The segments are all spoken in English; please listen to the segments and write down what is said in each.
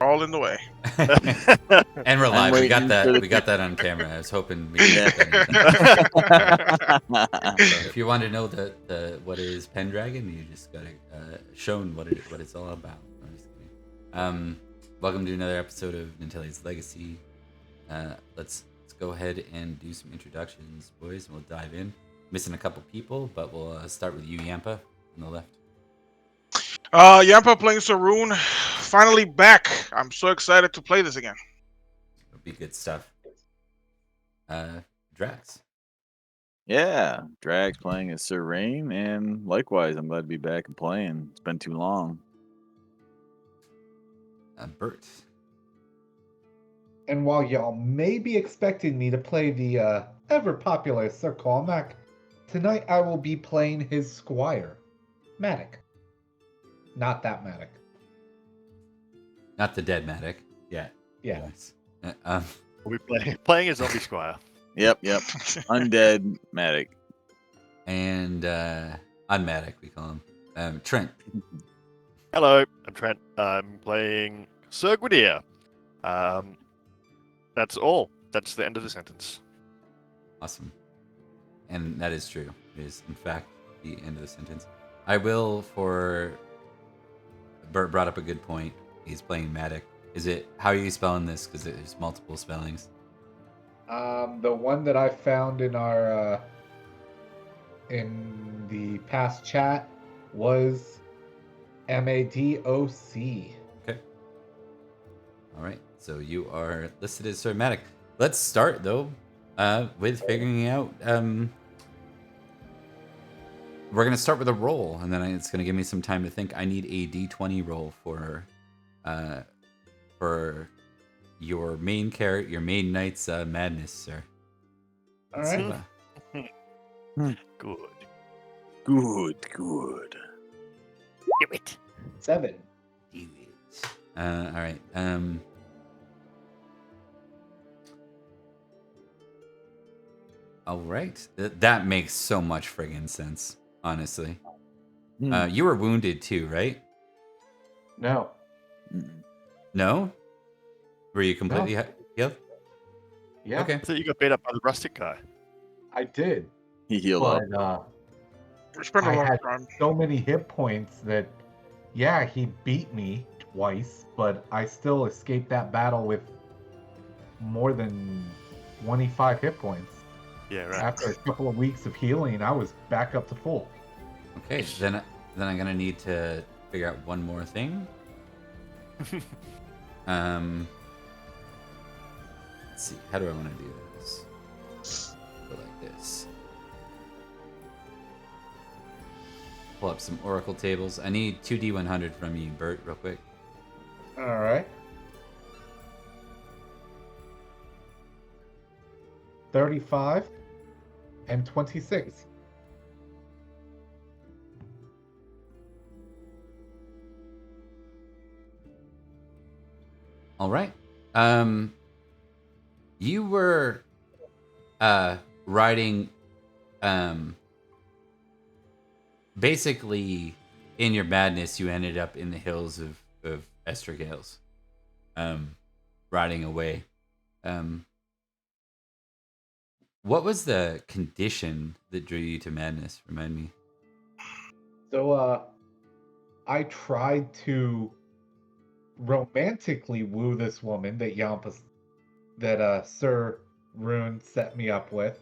all in the way. And we're live. We got that. We got that on camera. I was hoping we could get that on camera. So if you want to know what is Pendragon, you just got shown what it's all about. I'm just kidding. Welcome to another episode of Nanteleod's Legacy. Let's go ahead and do some introductions, boys, and we'll dive in. Missing a couple people, but we'll start with you, Yampa, on the left. Yampa playing Saroon, finally back. I'm so excited to play this again. It'll be good stuff. Drax. Yeah, Drax playing as Sir Rain, and likewise, I'm glad to be back and playing. It's been too long. Bert. And while y'all may be expecting me to play the ever-popular Sir Cormac, tonight I will be playing his squire, Matic. Not that Matic. Not the dead Matic. Yeah. Yeah. Nice. We'll be playing as Zombie Squire. Yep. Undead Matic. And Unmatic, we call him. Trent. Hello, I'm Trent. I'm playing Sir Gwydir. That's all. That's the end of the sentence. Awesome. And that is true. It is, in fact, the end of the sentence. I will, for... Bert brought up a good point. He's playing Matic. Is it... How are you spelling this? Because there's multiple spellings. The one that I found in our... in the past chat was M-A-D-O-C. Okay. All right. So you are listed as Sir Matic. Let's start, though, with figuring out... We're going to start with a roll, and then it's going to give me some time to think. I need a D20 roll for your main character, your main knight's madness, sir. All right. Good. Good. Give it. 7. Do it. All right. All right. That makes so much friggin' sense. Honestly, you were wounded too, right? No. No, were you completely healed? Yeah, Okay. I thought you got beat up by the rustic guy. I did. He healed up. But We spent a I long had time. so many hit points that, yeah, he beat me twice, but I still escaped that battle with more than 25 hit points. Yeah, right. After a couple of weeks of healing, I was back up to full. Okay, then I'm gonna need to figure out one more thing. Let's see. How do I want to do this? Go like this. Pull up some Oracle tables. I need 2D100 from you, Bert, real quick. All right. 35 and 26. All right. You were riding basically in your madness you ended up in the hills of Estregales. Riding away. What was the condition that drew you to madness? Remind me. So, I tried to romantically woo this woman that Sir Rune set me up with,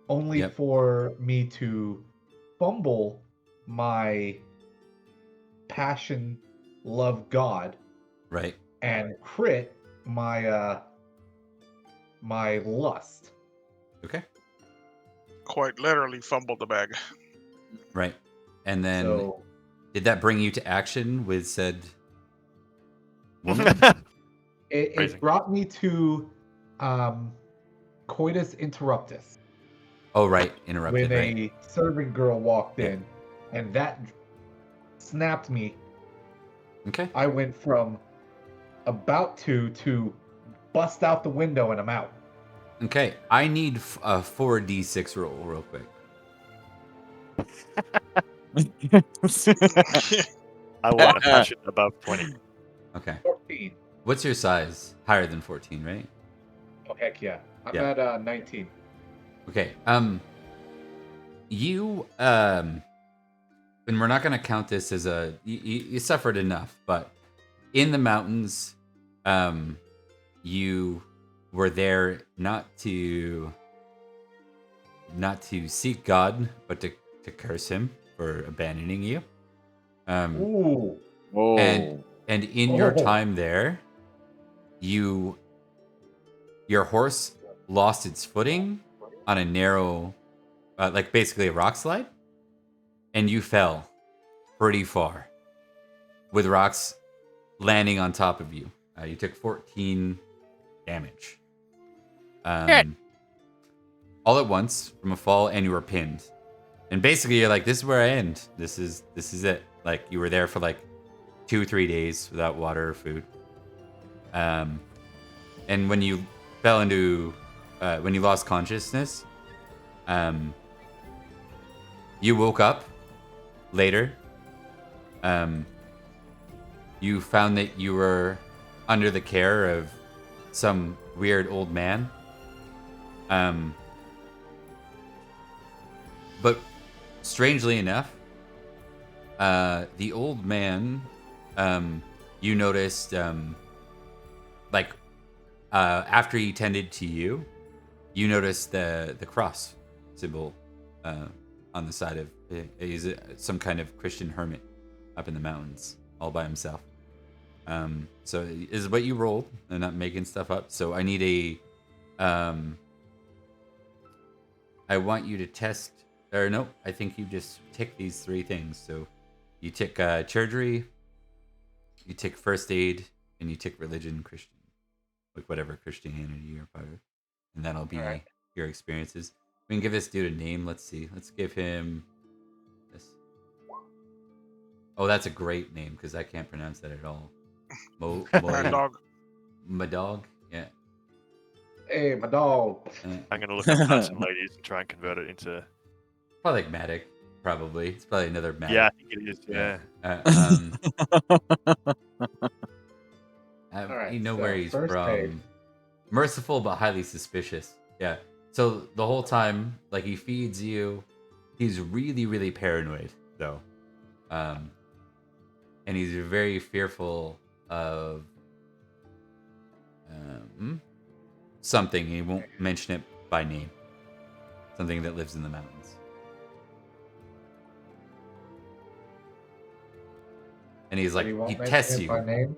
only Yep. for me to fumble my passion, love God, Right. and crit my my lust. Okay. Quite literally fumbled the bag. Right. And then So did that bring you to action with said woman? it Phrasing. brought me to coitus interruptus. Oh, right. Interrupted, When right. a servant girl walked Yeah. in, and that snapped me. Okay. I went from about to bust out the window and I'm out. Okay. I need a 4d6 roll real quick. I want a passion above 20. Okay. 14. What's your size? Higher than 14, right? Oh heck yeah! I'm Yeah. at 19. Okay. You and we're not going to count this as you suffered enough, but in the mountains, you were there not to seek God, but to curse him for abandoning you. Ooh. Whoa. And in your time there, your horse lost its footing on a narrow, like basically a rock slide, and you fell pretty far with rocks landing on top of you. You took 14 damage. All at once from a fall, and you were pinned. And basically, you're like, "This is where I end. This is it." Like you were there for like 2-3 days without water or food. And when you fell into, when you lost consciousness, you woke up later. You found that you were under the care of some weird old man. But strangely enough, the old man, you noticed, after he tended to you, you noticed the cross symbol on the side of. He's some kind of Christian hermit up in the mountains, all by himself. So is what you rolled. I'm not making stuff up. So I need I want you to test. Or no, I think you just tick these 3 things. So you tick surgery, you tick first aid, and you tick religion, Christian, like whatever Christianity you're part of, and that'll be your experiences. We can give this dude a name. Let's see. Let's give him this. Oh, that's a great name because I can't pronounce that at all. Dog. Madog. Yeah. Hey, my dog. I'm going to look up Latin ladies and try and convert it into... Probably like Matic. Probably. It's probably another Matic. Yeah, I think it is. Yeah. Alright, you know so where he's first from. aid. Merciful but highly suspicious. Yeah. So the whole time, like he feeds you, he's really, really paranoid though. And he's very fearful of something. He won't mention it by name. Something that lives in the mountains. And he's like, he tests you. By name?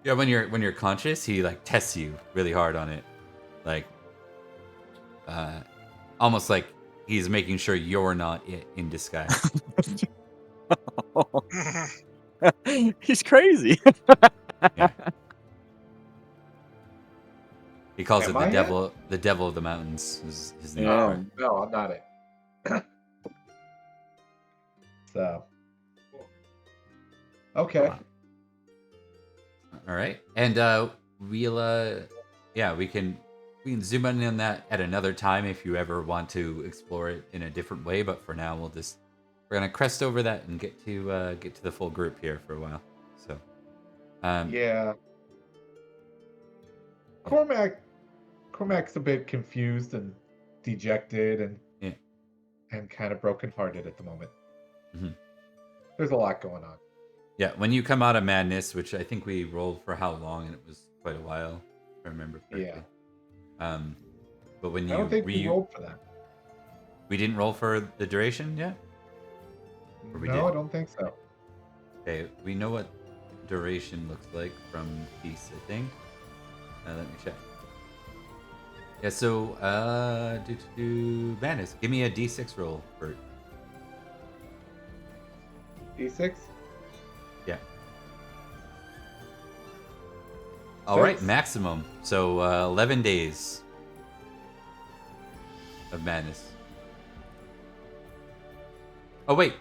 Yeah, when you're conscious, he like tests you really hard on it, like, almost like he's making sure you're not it in disguise. He's crazy. Yeah. He calls Am it the I devil. It? The devil of the mountains is his name. Yeah. No, I'm not it. So. Okay. All right, and we'll we can zoom in on that at another time if you ever want to explore it in a different way. But for now, we're gonna crest over that and get to the full group here for a while. So, yeah. Cormac's a bit confused and dejected and kind of brokenhearted at the moment. Mm-hmm. There's a lot going on. Yeah, when you come out of madness, which I think we rolled for how long, and it was quite a while, if I remember correctly. Yeah. But when you I don't think we rolled for that. We didn't roll for the duration yet? Or we did? I don't think so. Okay, we know what duration looks like from Peace, I think. Let me check. Yeah, so, madness. Give me a D6 roll, Bert. D6? Yeah. All right, maximum. So 11 days of madness. Oh wait,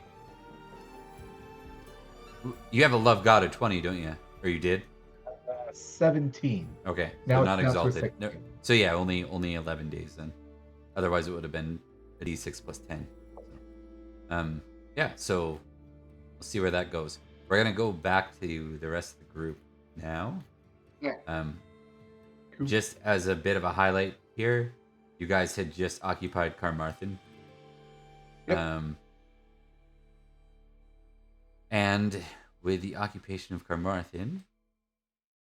you have a love god of 20, don't you? Or you did? 17. Okay, now so not now exalted. No, so yeah, only 11 days then. Otherwise, it would have been a D6 plus 10. Yeah. So we'll see where that goes. We're gonna go back to the rest of the group now. Yeah. Cool. Just as a bit of a highlight here, you guys had just occupied Carmarthen. Yep. And with the occupation of Carmarthen,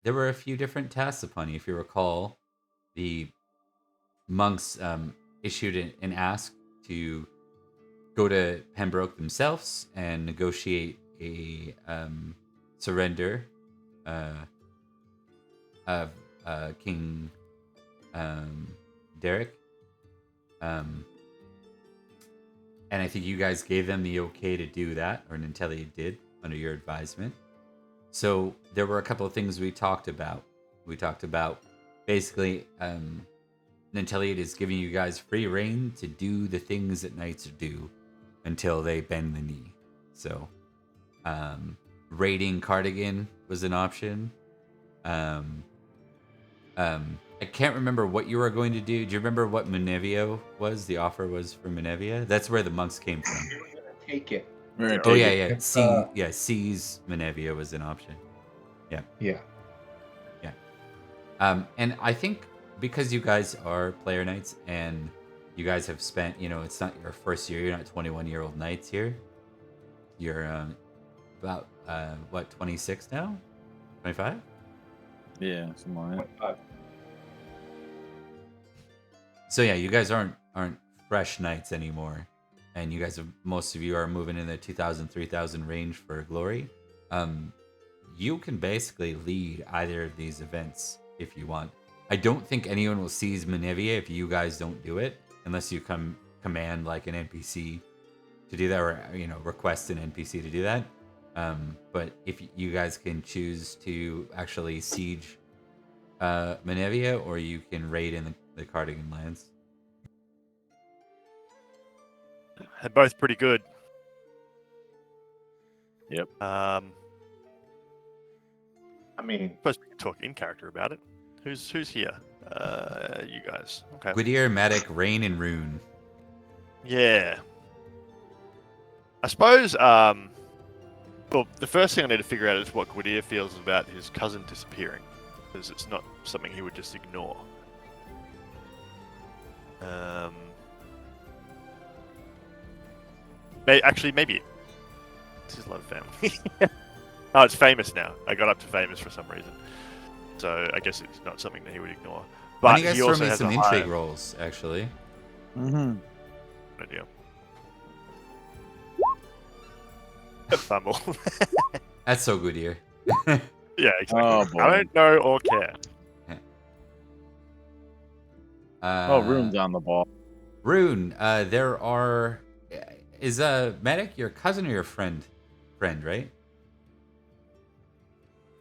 there were a few different tasks upon you. If you recall, the monks issued an ask to go to Pembroke themselves and negotiate a surrender of King Derek. And I think you guys gave them the okay to do that, or Nanteleod did, under your advisement. So there were a couple of things we talked about. We talked about basically Nanteleod is giving you guys free reign to do the things that knights do until they bend the knee. So raiding Cardigan was an option. I can't remember what you were going to do. Do you remember what Menevia was? The offer was for Menevia? That's where the monks came from. Take it. We're gonna Oh, take yeah, it. yeah. C's Menevia was an option. Yeah. Yeah. And I think because you guys are player knights and you guys have spent, it's not your first year. You're not 21-year-old knights here. You're about, 26 now? 25? Yeah, something like that. So yeah, you guys aren't fresh knights anymore, and you guys most of you are moving in the 2,000, 3,000 range for glory. You can basically lead either of these events if you want. I don't think anyone will seize Menevia if you guys don't do it, unless you command like an NPC to do that, or request an NPC to do that. But if you guys can choose to actually siege Menevia, or you can raid in the Cardigan lands. They're both pretty good. Yep. I mean, First, we can talk in character about it. Who's here? You guys. Okay. Gwydir, Matic, Rain, and Rune. Yeah. I suppose. Well, the first thing I need to figure out is what Gwydir feels about his cousin disappearing, because it's not something he would just ignore. Maybe it's his love family. Oh, it's famous now. I got up to famous for some reason, so I guess it's not something that he would ignore. Why But don't you guys he throw also me has some a intrigue higher rolls, actually? Mm-hmm. idea. Fumble. That's so good here. Yeah, exactly. Oh, boy. I don't know or care. Rune's on the ball. Rune, there are... Is Medic your cousin or your friend? Friend, right?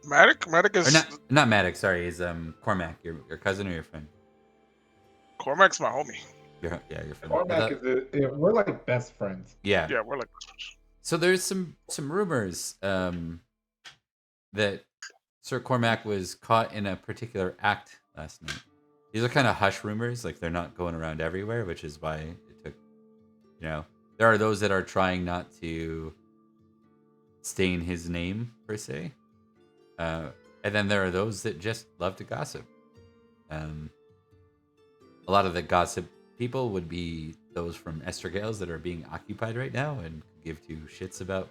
Matic Or is not Medic, sorry. Is Cormac your cousin or your friend? Cormac's my homie. Your friend. Cormac we're like best friends. Yeah. Yeah, we're like. So there's some rumors that Sir Cormac was caught in a particular act last night. These are kind of hush rumors, like they're not going around everywhere, which is why it took, there are those that are trying not to stain his name, per se. And then there are those that just love to gossip. A lot of the gossip people would be those from Estregales that are being occupied right now and give two shits about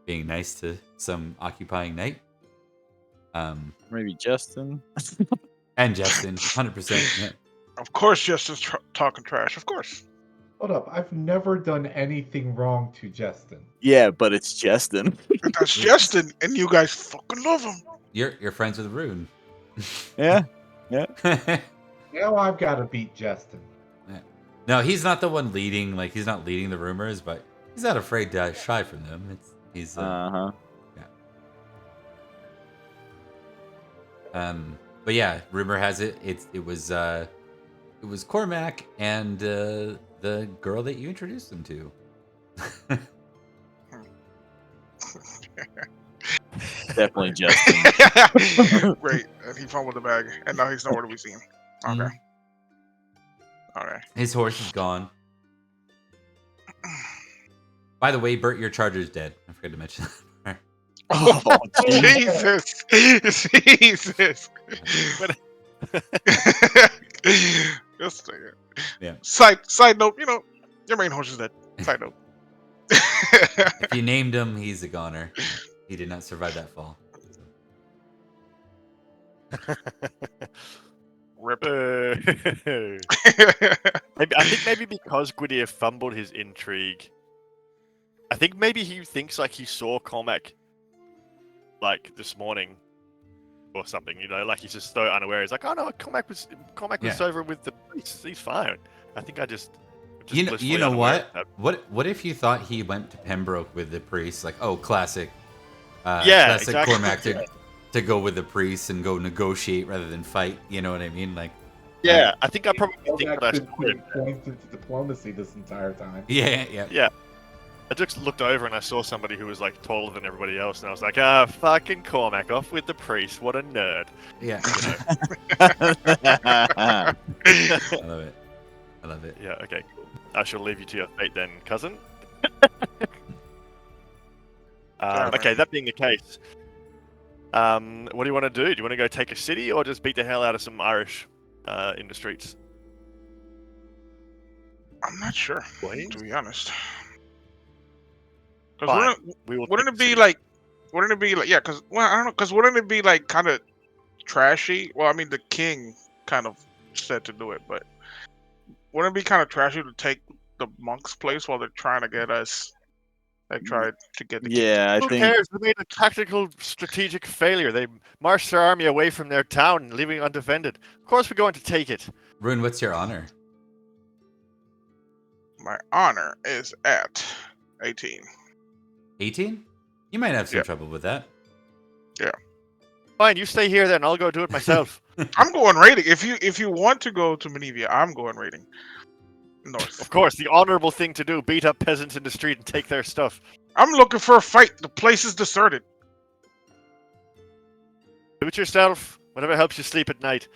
being nice to some occupying knight. Maybe Justin. And Justin, 100%. Yeah. Of course, Justin's talking trash. Of course. Hold up, I've never done anything wrong to Justin. Yeah, but it's Justin. That's Justin, and you guys fucking love him. You're friends with Rune. Yeah. Now I've got to beat Justin. No, he's not the one leading. Like, he's not leading the rumors, but he's not afraid to shy from them. He's Uh-huh. yeah. But yeah, rumor has it it was Cormac and the girl that you introduced him to. Definitely Justin. Great. And he fumbled the bag, and now he's nowhere to be seen. Okay. Mhm. Okay. His horse is gone. By the way, Bert, your charger's dead. I forgot to mention that. Oh, Jesus. Jesus. Just Yeah. side note, your main horse is dead. Side note. If you named him, he's a goner. He did not survive that fall. Rip. I think maybe because Gwydir fumbled his intrigue, I think maybe he thinks like he saw Cormac like this morning or something, like he's just so unaware. He's like, oh no, Cormac was over with the priest. He's fine. I think I just You know what? What if you thought he went to Pembroke with the priest? Like, oh, classic. Classic exactly. Cormac to go with the priest and go negotiate rather than fight. You know what I mean? Like, yeah, I think I probably think I've that I been saw putting him. points into diplomacy this entire time. yeah. I just looked over and I saw somebody who was like taller than everybody else, and I was like, fucking Cormac off with the priest. What a nerd. Yeah. I love it. Yeah, okay, cool. I shall leave you to your fate then, cousin. Okay, that being the case, what do you want to do? Do you want to go take a city or just beat the hell out of some Irish in the streets? I'm not sure, to be honest. Fine. Wouldn't it be like, yeah, because, I don't know, because wouldn't it be like kind of trashy? Well, I mean, the king kind of said to do it, but wouldn't it be kind of trashy to take the monk's place while they're trying to get us? They tried to get the king. Yeah, Who cares? They made a tactical, strategic failure. They marched their army away from their town, leaving it undefended. Of course, we're going to take it. Rune, what's your honor? My honor is at 18. 18? You might have some trouble with that. Yeah. Fine, you stay here then. I'll go do it myself. I'm going raiding. If you want to go to Menevia, I'm going raiding. North. Of course, the honorable thing to do: beat up peasants in the street and take their stuff. I'm looking for a fight. The place is deserted. Do it yourself. Whatever helps you sleep at night.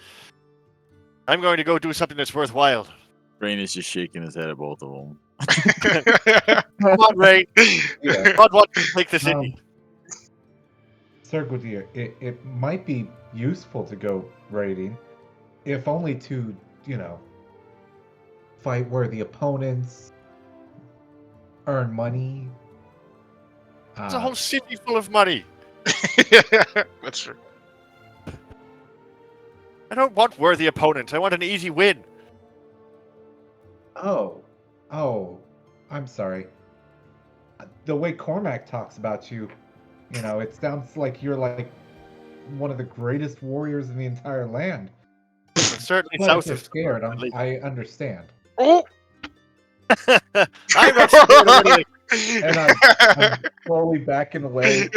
I'm going to go do something that's worthwhile. Rain is just shaking his head at both of them. Come on, Ray. Yeah. God wants to take the city. Sir Gwydir, it might be useful to go raiding, if only to, fight worthy opponents, earn money. There's a whole city full of money. That's true. I don't want worthy opponents. I want an easy win. Oh, I'm sorry. The way Cormac talks about you, it sounds like you're like one of the greatest warriors in the entire land. I'm certainly But south if you're of scared, I understand. Oh! I'm not scared of anything. And I'm slowly backing away.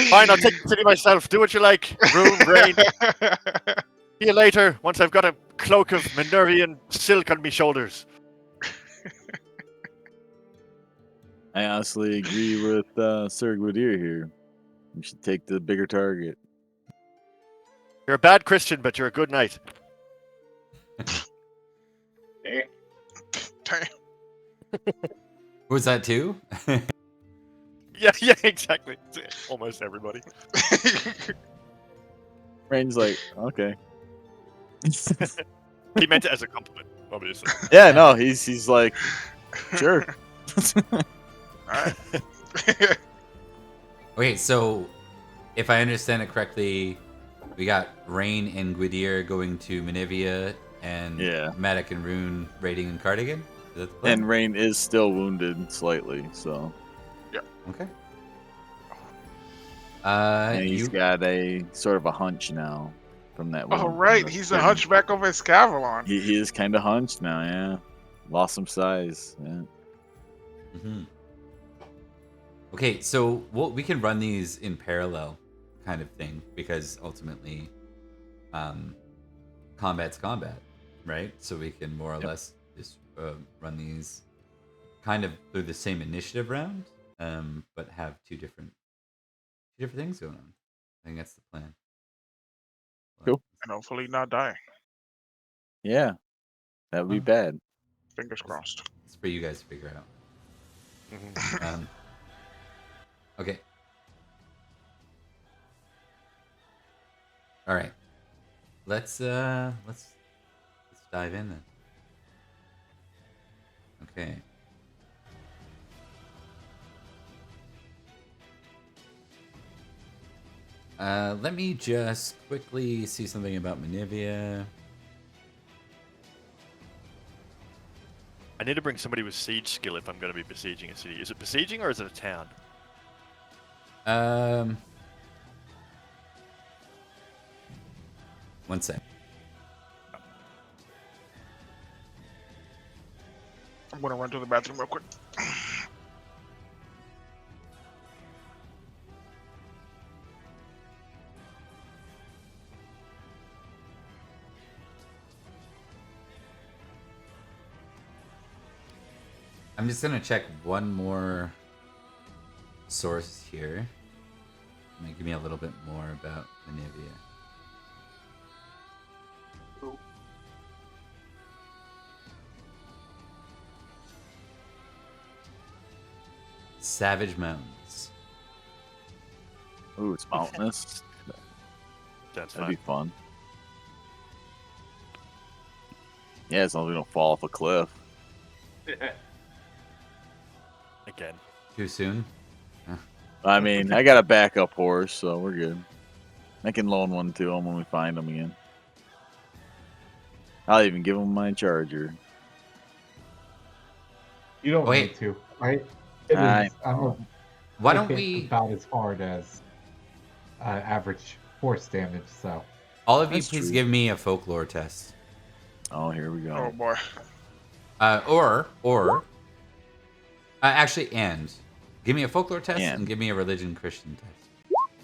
Fine, I'll take the city myself. Do what you like. Rune, Rain. See you later, once I've got a cloak of Minervian silk on my shoulders. I honestly agree with Sir Gwydir here. We should take the bigger target. You're a bad Christian, but you're a good knight. Was that too? Yeah, exactly. Almost everybody. Rain's like, okay. He meant it as a compliment, obviously. Yeah, no, he's like, sure. Alright. Okay, so if I understand it correctly, we got Rain and Gwydir going to Menevia, and Matic and Rune raiding in Cardigan? Is that the plan? And Rain is still wounded slightly, so. Yeah. Okay. And he's got a sort of a hunch now from that wound. Oh, right. He's a hunchback of Escavalon. He is kind of hunched now, yeah. Lost some size, yeah. Mm-hmm. Okay, so we can run these in parallel kind of thing, because ultimately combat's combat, right? So we can more or less just run these kind of through the same initiative round, but have two different things going on. I think that's the plan. Cool. And hopefully not die. Yeah. That would be bad. Fingers crossed. It's for you guys to figure out. Okay. All right. Let's dive in then. Okay. Let me just quickly see something about Manivia. I need to bring somebody with siege skill if I'm going to be besieging a city. Is it besieging or is it a town? One sec. I'm gonna run to the bathroom real quick. I'm just gonna check one more source here. Give me a little bit more about Manivia. Savage Mountains. Ooh, it's mountainous. That's That'd fine. be fun. Yeah, as long as we don't fall off a cliff. Again. Too soon? I mean, I got a backup horse, so we're good. I can loan one to him when we find him again. I'll even give him my charger. You don't Wait. need to. I'm Why I don't hit we... about as hard as average horse damage, so. All of you That's please true. give me a folklore test. Oh, here we Oh go. boy. Actually, and give me a folklore test And. and give me a religion Christian test.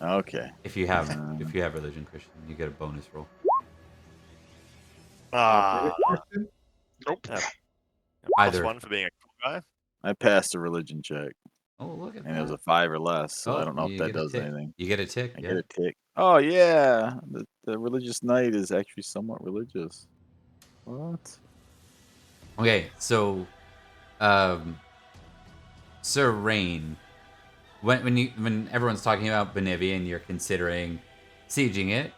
Okay. If you have religion Christian, you get a bonus roll. Ah, Nope. Either. +1 for being a cool guy. I passed the religion check, Oh, look at and that. it was a 5 or less, so Oh, I don't know if you that get a does tick. anything. You get a tick, I yeah. get a tick. Oh, yeah. The religious knight is actually somewhat religious. What? Okay, so, Sir Rain, when everyone's talking about Benivia and you're considering sieging it,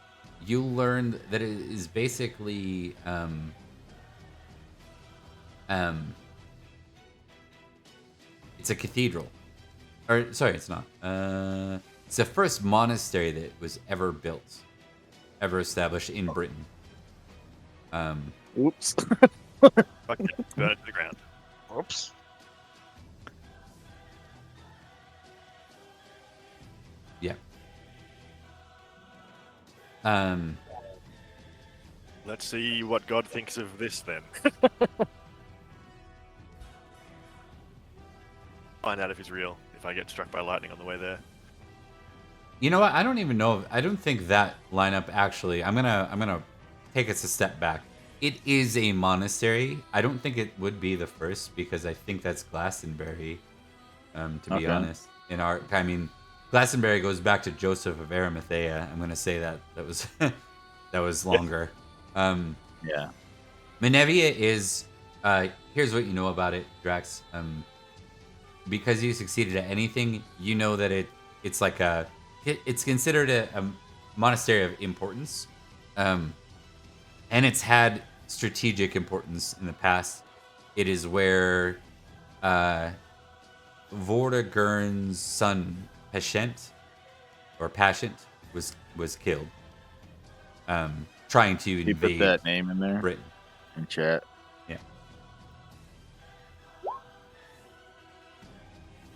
you learned that it is basically it's a cathedral. Or sorry, it's not. It's the first monastery that was ever built, ever established in Britain. Oops. Fuck it, burn it to the ground. Oops. Yeah. Let's see what God thinks of this then. Find out if he's real. If I get struck by lightning on the way there. You know what? I don't even know. I don't think that lineup actually. I'm gonna take us a step back. It is a monastery. I don't think it would be the first because I think that's Glastonbury. To be honest, I mean, Glastonbury goes back to Joseph of Arimathea. I'm gonna say that was that was longer. Yeah. Manevia is. Here's what you know about it, Drax. Because you succeeded at anything, you know that it's like it's considered a monastery of importance, and it's had strategic importance in the past. It is where Vortigern's son Pascent was killed, trying to You invade put that name in there Britain. in chat. Yeah.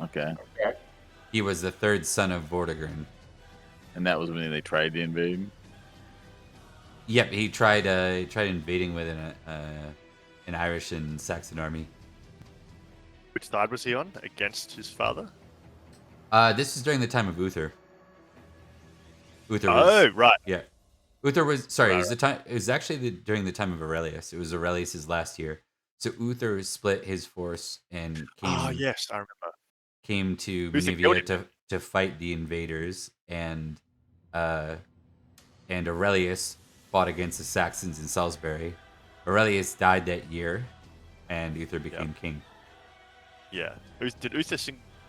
Okay. He was the third son of Vortigern. And that was when they tried to invade. Yep, he tried invading with an Irish and Saxon army. Which side was he on? Against his father? This is during the time of Uther. Uther was, right. Yeah. Uther was sorry. Right, It was the time. It was actually during the time of Aurelius. It was Aurelius's last year. So Uther split his force and came. Oh yes, I remember. Came to Uther killed Manivia him. to fight the invaders, and Aurelius fought against the Saxons in Salisbury. Aurelius died that year, and Uther became king. Yeah. Did Uther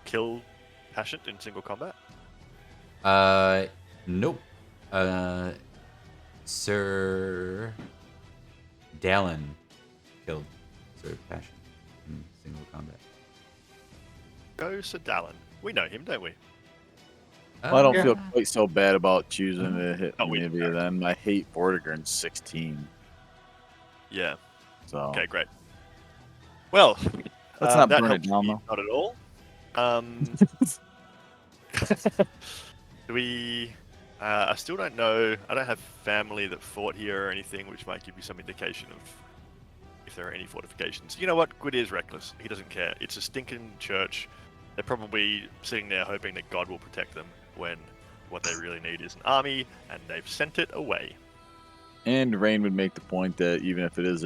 kill Passionate in single combat? Nope. Sir Dallin killed Sir Passion in single combat. Go Sir Dallin. We know him, don't we? Well, I don't Yeah. feel quite so bad about choosing to hit Oh, we- Nivea then. I hate Vortigern 16. Yeah. So Okay, great. Well, let's not that burn it helps down me though. not at all. Do we? I still don't know. I don't have family that fought here or anything, which might give you some indication of if there are any fortifications. You know what? Gwydier's reckless. He doesn't care. It's a stinking church. They're probably sitting there hoping that God will protect them when what they really need is an army, and they've sent it away. And Rain would make the point that even if it is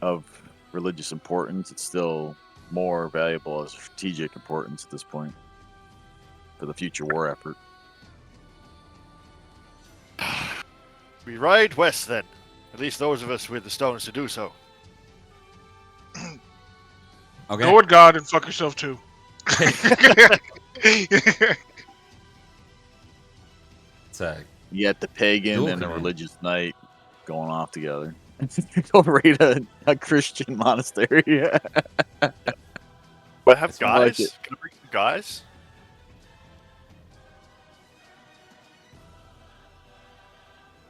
of religious importance, it's still more valuable as strategic importance at this point for the future war effort. We ride west then. At least those of us with the stones to do so. Okay. Go with God and fuck yourself too. It's a You got the pagan Dual and the command. religious knight going off together. Go raid a Christian monastery. But I have That's more like guys. it. Can I bring some guys?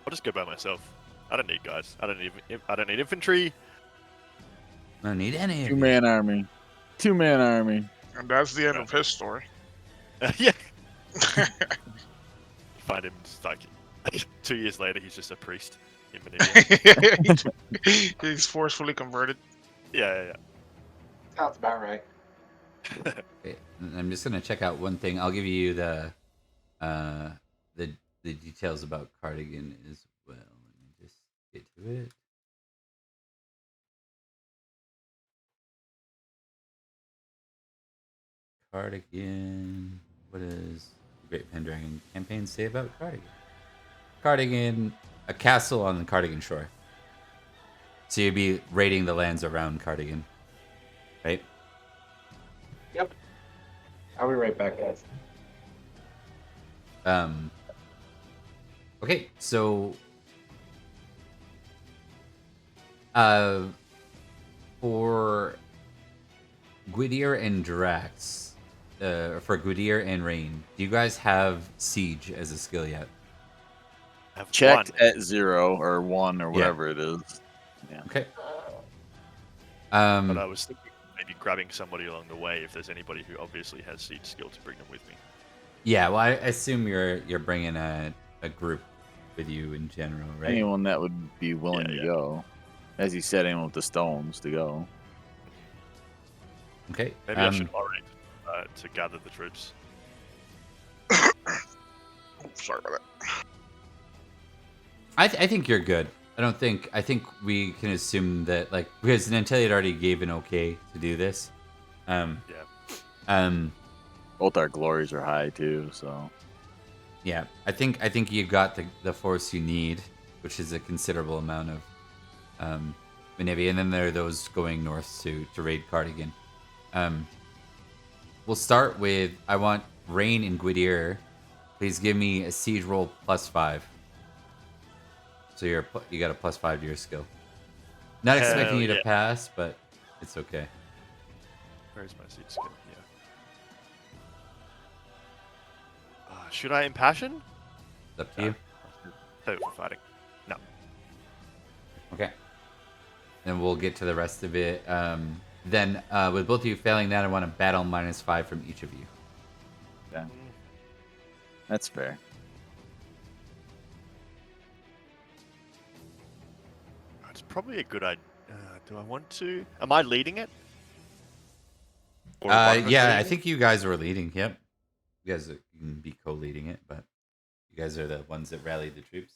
I'll just go by myself. I don't need guys. I don't need infantry. I don't need any of you. 2-man army. 2-man army. And that's the end of his story. Yeah. Find him just like 2 years later. He's just a priest in Manor. He's forcefully converted. Yeah. Sounds about right. Okay, I'm just gonna check out one thing. I'll give you the details about Cardigan as well. Let me just get to it. Cardigan. What does the Great Pendragon campaign say about Cardigan? Cardigan, a castle on the Cardigan shore. So you'd be raiding the lands around Cardigan, right? Yep. I'll be right back, guys. Okay, so for Gwydir and Drax, for Gwydir and Rain, do you guys have Siege as a skill yet? Have Checked one. at 0 or 1 or whatever it is. Yeah. Okay. But I was thinking maybe grabbing somebody along the way if there's anybody who obviously has siege skill to bring them with me. Yeah, well, I assume you're bringing a group with you in general, right? Anyone that would be willing to go. As you said, anyone with the stones to go. Okay. Maybe I should orate to gather the troops. Sorry about that. I think you're good. I think we can assume that, like, because Nanteleod already gave an okay to do this. Both our glories are high too, so Yeah, I think you got the force you need, which is a considerable amount of Manivia, and then there are those going north to raid Cardigan. We'll start with, I want Rain and Gwydir. Please give me a siege roll +5. So you got a +5 to your skill. Not expecting you to pass, but it's okay. Where's my siege skill? Yeah. Should I impassion? It's up to you. Save it for fighting. No. Okay. Then we'll get to the rest of it. Then, with both of you failing that, I want a battle -5 from each of you. yeah. That's fair. It's probably a good idea. Do I want to? Am I leading it? Or one of us Yeah, leading I it? think you guys were leading. Yep. You guys can be co-leading it, but you guys are the ones that rallied the troops.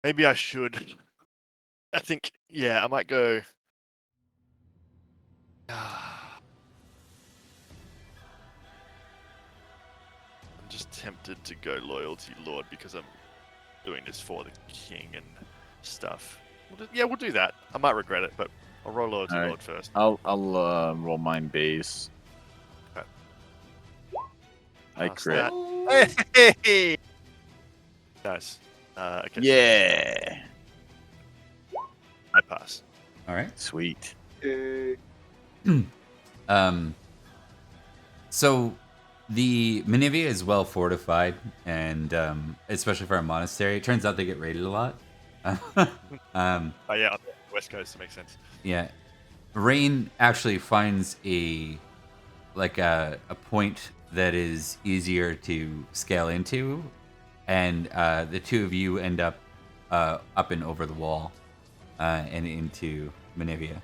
Maybe I should. I think, yeah, I might go. I'm just tempted to go Loyalty Lord because I'm doing this for the king and stuff. We'll do that. I might regret it, but I'll roll Loyalty All right. Lord first. I'll roll mine base. Okay. I crit. Hey! Nice. Okay. Yeah. I pass. All right. Sweet. So the Menivia is well fortified, and especially for a monastery, it turns out they get raided a lot. Oh yeah, on the west coast, that makes sense. Yeah, Rain actually finds a point that is easier to scale into, and the two of you end up up and over the wall and into Menivia,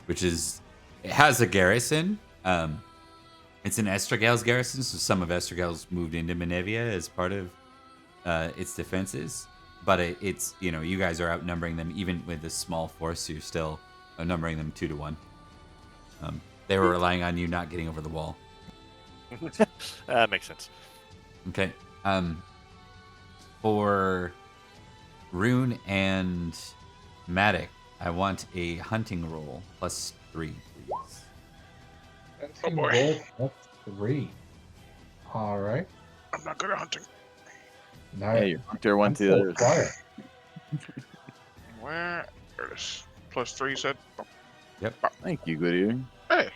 which is it has a garrison. It's an Estregales garrison, so some of Estregales moved into Menivia as part of its defenses. But it's you guys are outnumbering them even with this small force. You're still outnumbering them 2-1. They were relying on you not getting over the wall. That makes sense. Okay. For Rune and Matic, I want a hunting roll +3, please. Oh, boy. Roll plus 3. All right. I'm not good at hunting. Now Hey, your hunter went to the other fire. Where? There it is. +3, you said? Thank you, Goodyear. Hey.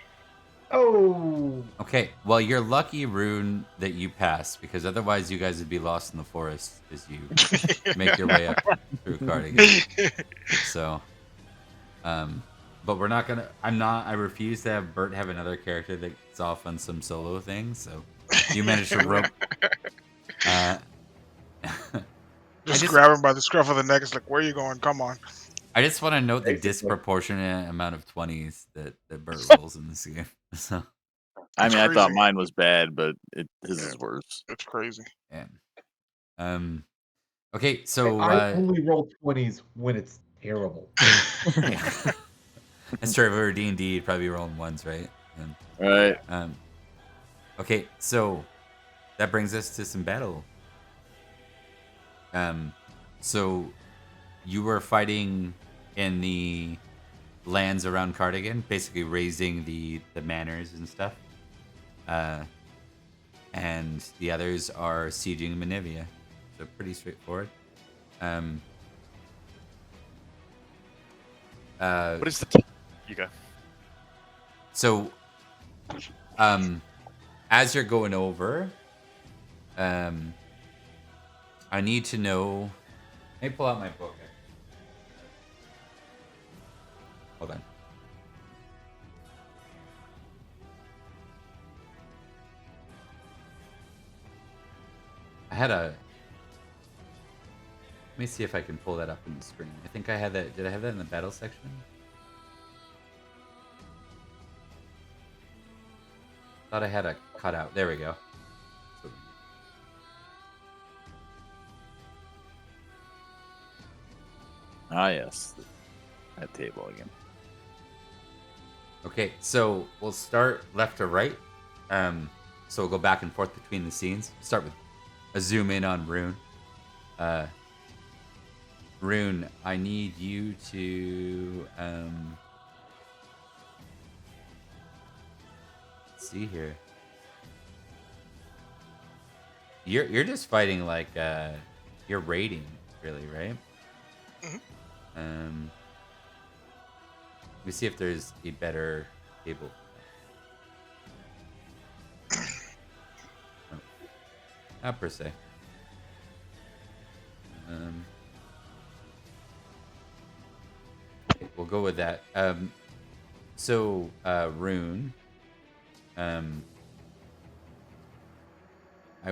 Oh. Okay, well, you're lucky, Rune, that you passed, because otherwise you guys would be lost in the forest as you make your way up through Cardigan. So, but we're not gonna. I refuse to have Bert have another character that's off on some solo thing. So, you managed to rope. Just grab him by the scruff of the neck. It's like, where are you going? Come on. I just want to note the disproportionate amount of 20s that Bert rolls in this game. So, I mean, crazy. I thought mine was bad, but his is worse. It's crazy. Yeah. Okay, so I only roll 20s when it's terrible. yeah. That's true. If it were D&D, you'd probably be rolling ones, right? Right. Okay, so that brings us to some battle. So you were fighting in the lands around Cardigan, basically raising the manors and stuff. And the others are sieging Menivia. So pretty straightforward. What is the you go? So, as you're going over, I need to know. Let me pull out my book. Hold on. I had a. Let me see if I can pull that up on the screen. I think I had that. Did I have that in the battle section? Thought I had a cutout. There we go. Ah, yes. That table again. Okay, so we'll start left to right. So we'll go back and forth between the scenes. Start with a zoom in on Rune. Rune, I need you to let's see here. You're just fighting like you're raiding, really, right? Mm-hmm. Let me see if there's a better table. Oh. Not per se. Okay, we'll go with that. So Rune, I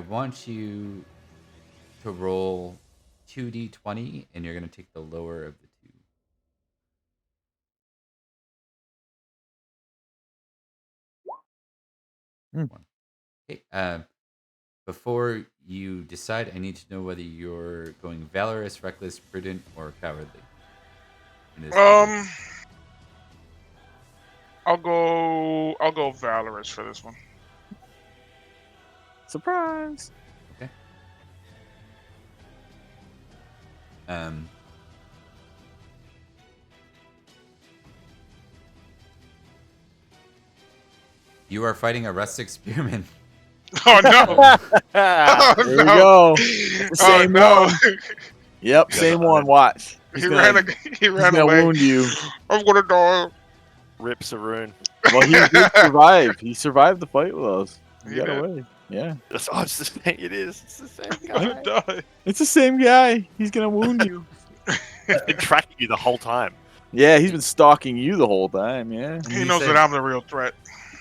want you to roll 2d20, and you're going to take the lower of the two. Okay. Before you decide, I need to know whether you're going valorous, reckless, prudent, or cowardly. I'll go valorous for this one. Surprise. Okay. You are fighting a rustic spearman. Oh no! Oh There you no! go. It's the Oh same no! one. Yep, same one. Watch. He's He gonna, he ran gonna away. wound you. I'm gonna die. Rip Saroon. Well, he did survive. He survived the fight with us. He He got did. away. Yeah. Oh, it's the same. It is. It's the same I'm gonna guy. die. It's the same guy. He's gonna wound you. He's been tracking you the whole time. Yeah, he's been stalking you the whole time. Yeah. He You knows said- that I'm the real threat.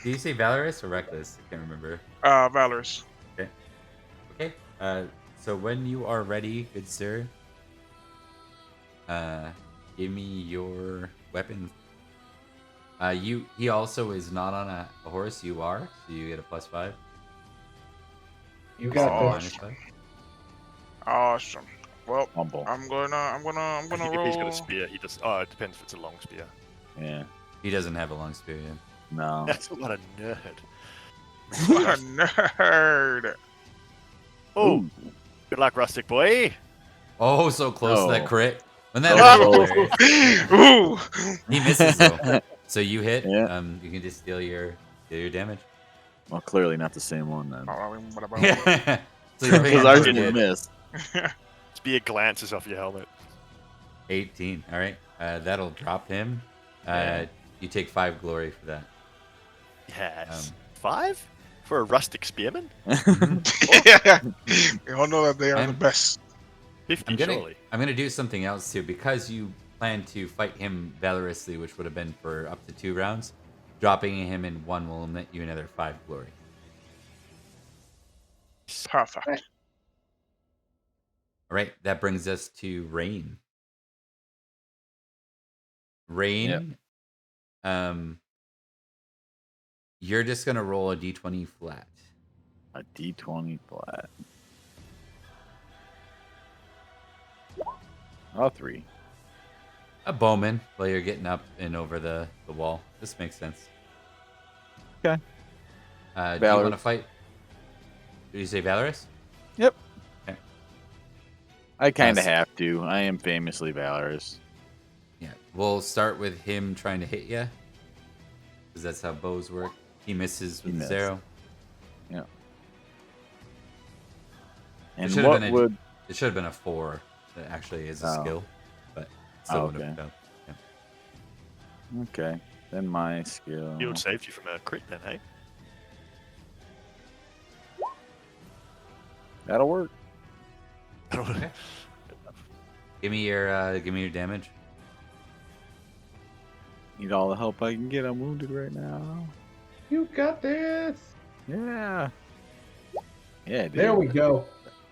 Do you say Valorous or Reckless? I can't remember. Valorous. Okay. So when you are ready, good sir, give me your weapon. He also is not on a horse. You are, so you get a +5. You Oh, got -5. Awesome. Well, Humble. I'm gonna I think if roll. he's got a spear, he just. Oh, it depends if it's a long spear. Yeah. He doesn't have a long spear yet. No. That's what a nerd. What a nerd. Oh, Ooh. good luck, rustic boy. Oh, so close to that Oh. crit. When that Oh. happened, Ooh. he misses though. So you hit. Yeah. You can just deal your damage. Well, clearly not the same one then. So your Because hand ours already didn't did. miss. Spear glances off your helmet. 18. All right. That'll drop him. Yeah. You take 5 glory for that. Yes. 5 for a rustic spearman. Yeah. We all know that they are the I'm- best. 50 surely. I'm gonna do something else too because you plan to fight him valorously, which would have been for up to 2 rounds. Dropping him in 1 will net you another 5 glory. Perfect. All right, that brings us to Rain. Rain, you're just gonna roll a d20 flat. A D20 flat. Oh, 3. A bowman while you're getting up and over the wall. This makes sense. Okay. Do you want Valorous. to fight? Did you say Valorous? Yep. Okay. I kind of Yes. have to. I am famously valorous. Yeah. We'll start with him trying to hit you. Because that's how bows work. He misses with his missed. arrow. Yeah. It And should have what been would... It should have been a 4. That actually is a Oh. skill. But still would have okay. failed. Okay. Then my skill... Shield saved you from a crit then, hey? That'll work. Okay. Give me your damage. Need all the help I can get. I'm wounded right now. You got this. Yeah. Yeah, dude. There we go.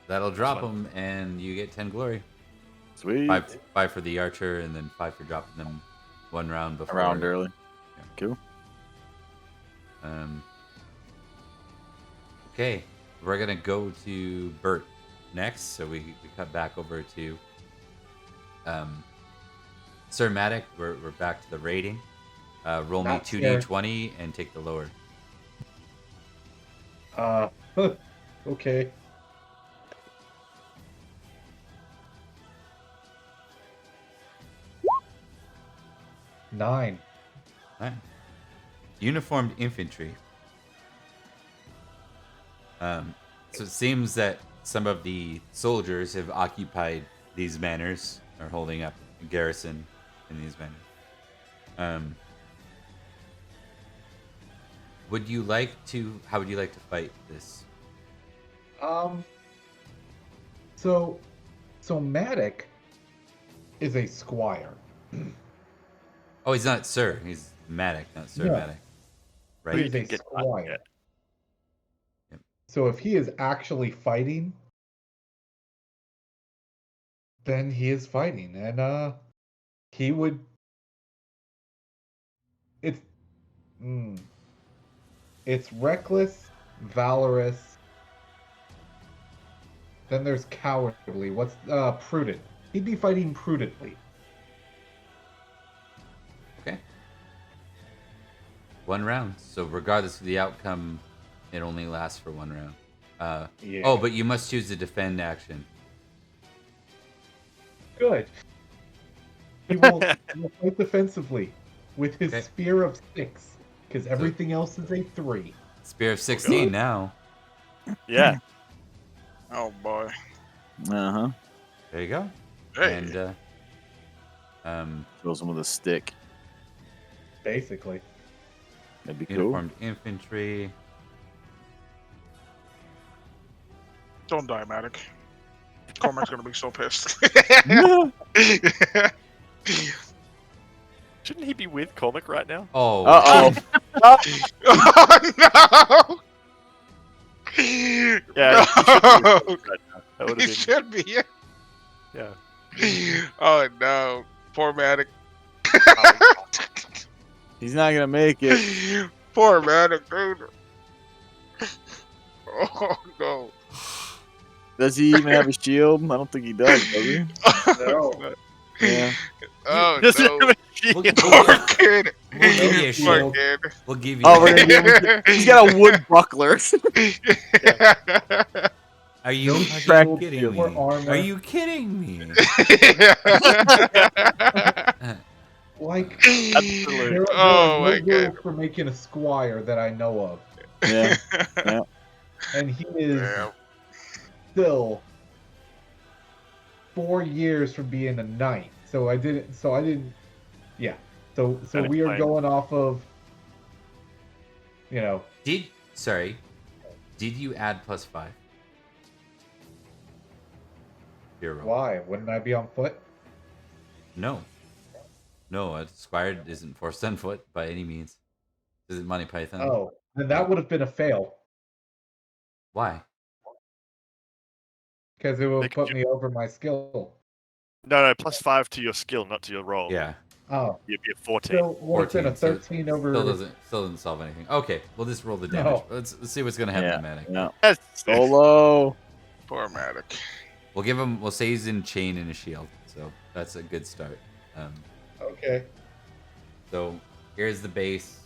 That'll drop him, and you get 10 glory. Sweet. 5 for the archer, and then 5 for dropping them 1 round before. A round early. Yeah. Cool. Okay, we're gonna go to Bert next. So we cut back over to Sir Matic. We're back to the rating. Roll me Not 2d20 and take the lower. Okay. Nine. All right. Uniformed infantry. So it seems that some of the soldiers have occupied these manors, are holding up a garrison in these manors. Would you like to? How would you like to fight this? So Matic is a squire. Oh, he's not Sir. He's Matic, not Sir Yeah. Matic. Right. He's a Get squire. yet. So if he is actually fighting, then he is fighting, and he would. It's, it's reckless, valorous. Then there's cowardly. What's prudent? He'd be fighting prudently. Okay. 1 round. So regardless of the outcome, it only lasts for 1 round. Yeah. Oh, but you must choose the defend action. Good. He will fight defensively with his Okay. spear of 6, because everything else is a 3. Spear of 16 now. Yeah. Oh boy. Uh-huh. There you go. Hey. And Kills him with a stick. Basically. That'd be cool. uniformed infantry. Don't die, Matic. Cormac's gonna be so pissed. Shouldn't he be with Cormac right now? Oh. Uh-oh. Oh no! Yeah, No! That would He have been. should be. Yeah. Yeah. Oh no! Poor Matic. He's not gonna make it. Poor Matic, dude. Oh no! Does he even have a shield? I don't think he does he? No. Yeah. Oh Does he no! have a shield? Poor kid. We'll give you a Poor shield. kid. We'll give you. Oh, we're gonna give him. He's got a wood buckler. Are you No fucking track kidding me? or armor. Are you kidding me? Like, Absolutely. there Oh are my no god. rules for making a squire that I know of. Yeah. And he is Damn. still 4 years from being a knight. So I didn't. Yeah. So That we are explains. going off of. Did you add +5? Hero. Why? Wouldn't I be on foot? No. No, a squire isn't forced on foot by any means. Is it Monty Python? Oh, then that would have been a fail Why? because it would Because put me over my skill. No, +5 to your skill, not to your roll. Yeah. Oh, You'd be at 14. still would have been a 14, so 13 over. Still doesn't solve anything. Okay, we'll just roll the damage. No. Let's see what's gonna happen Yeah. to Manic. Yeah. Yes. Solo. Poor Matic. We'll say he's in chain and a shield, so that's a good start. Okay. So here's the base.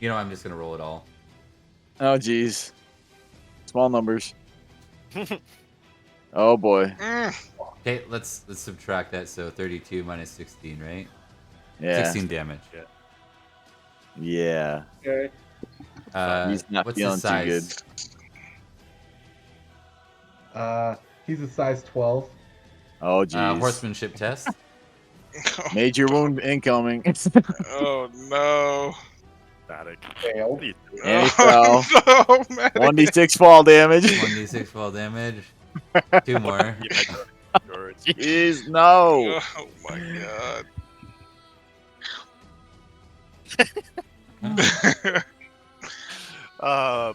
I'm just gonna roll it all. Oh, geez. Small numbers. Oh boy. Okay, let's subtract that. So 32 minus 16, right? Yeah. 16 damage. Yeah. Okay. He's not What's feeling the size? too good. He's a size 12. Oh, geez. Horsemanship test. Major wound incoming. Oh no! Static. Failed. What are you doing? And he fell. Oh, no, Matic. 1d6 fall damage. 1d6 fall damage. 2 more. You make it. Jeez, no. Oh my god.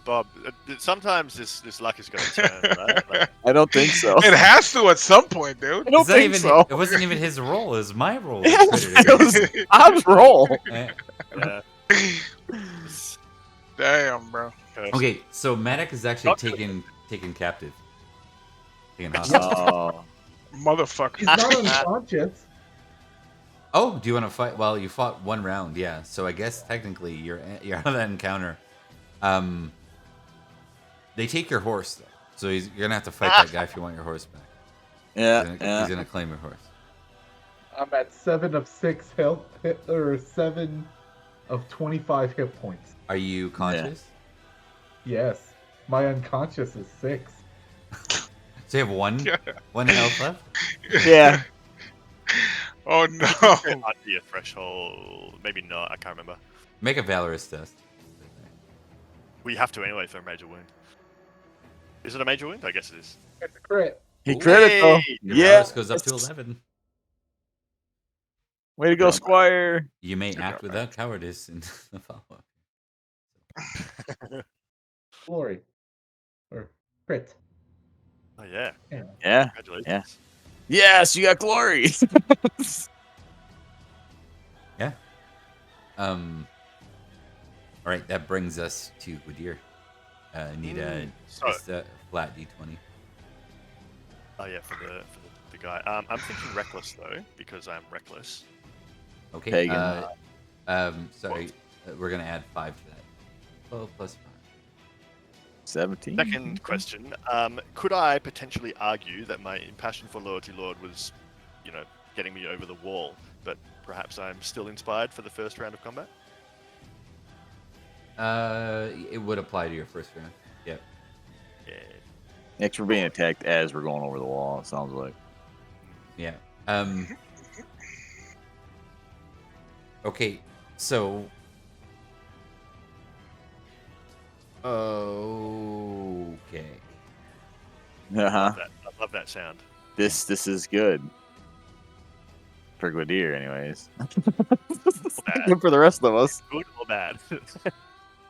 Bob, sometimes this luck is going to turn, right? Like, I don't think so. It has to at some point, dude. I don't It's not think even, so. It wasn't even his roll. It was my roll. It was Bob's roll. Eh, yeah. Damn, bro. Okay, so Matic is actually Not taken captive. Taken hostage. Oh. Motherfucker. He's not unconscious. Oh, do you want to fight? Well, you fought 1 round, yeah. So I guess technically you're out of that encounter. They take your horse though, so you're gonna have to fight that guy if you want your horse back. Yeah, He's gonna claim your horse. I'm at 7 of 6 or 7 of 25 hit points. Are you conscious? Yes. My unconscious is 6. So you have one health left. Yeah. Oh It no. might be a threshold. Maybe not. I can't remember. Make a valorous test. We have to anyway for a major wound. Is it a major wound? I guess it is. It's a crit. He crit it though. Hey, Your Yeah. valorous goes up to 11. Way to go, Squire. You may act without cowardice in the follow-up. Glory. Or crit. Oh yeah. Yeah. Congratulations. Yeah. Yes, you got glory. Yeah. All right, that brings us to Gwydir. Need a So- just a flat d20. Oh yeah, for the guy. I'm thinking reckless though because I'm reckless. Okay. Pagan. Sorry, we're gonna add 5 to that. 12 plus 5. 17. Second question. Could I potentially argue that my impassion for loyalty, Lord, was, getting me over the wall, but perhaps I'm still inspired for the first round of combat? It would apply to your first round. Yep. Yeah. Next, we're being attacked as we're going over the wall. It sounds like. Yeah. Okay. So. Okay. Uh-huh. I love that sound. This is good. For Gwydir, anyways. Good for the rest of us. Good or bad?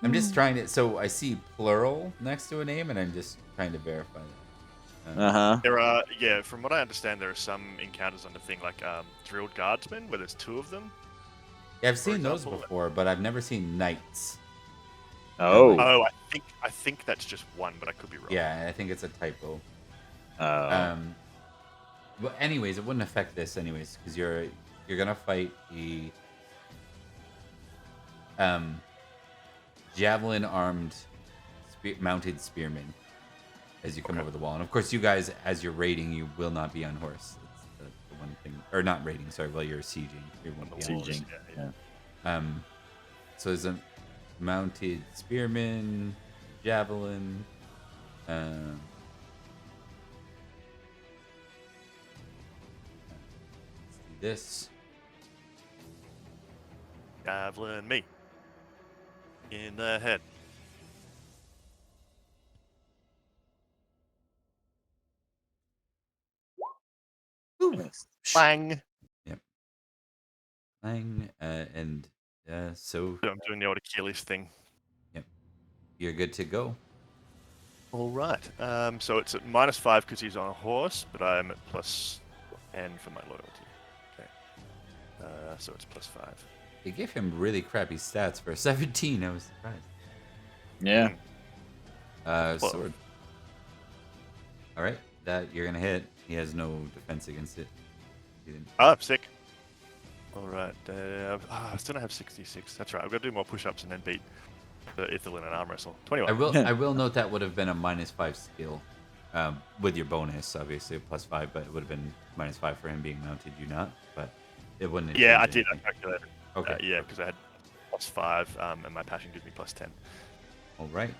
I'm just trying to. So I see plural next to a name, and I'm just trying to verify that. Uh-huh. There are, yeah, from what I understand, there are some encounters on the thing like drilled guardsmen, where there's 2 of them. Yeah, I've seen those example. before, but I've never seen knights. Oh. Oh, I think that's just one, but I could be wrong. Yeah, I think it's a typo. Oh. But anyways, it wouldn't affect this anyways, because you're gonna fight the javelin armed mounted spearmen as you come over the wall, and of course, you guys, as you're raiding, you will not be on horse. That's the one thing, or not raiding. Sorry, while you're sieging, you won't be on horse. Sieging. Yeah. So there's a mounted spearman, javelin. Let's do this. Javelin me. In the head. Nice. Bang. Yep. Bang. And so I'm doing the old Achilles thing. Yep. You're good to go. All right. So it's at -5 because he's on a horse, but I'm at +10 for my loyalty. Okay. So it's +5. They gave him really crappy stats for a 17. I was surprised. Yeah. Sword. All right, that you're gonna hit. He has no defense against it. He didn't. Ah, sick. All right. I still don't have 66. That's right. I've got to do more push-ups and then beat the Ither in an arm wrestle. 21. I will note that would have been a -5 skill, with your bonus, obviously a +5, but it would have been -5 for him being mounted. You not, but it wouldn't. Have Yeah, I changed did. I anything. calculated. Okay. Yeah, because I had +5, and my passion gives me +10. All right.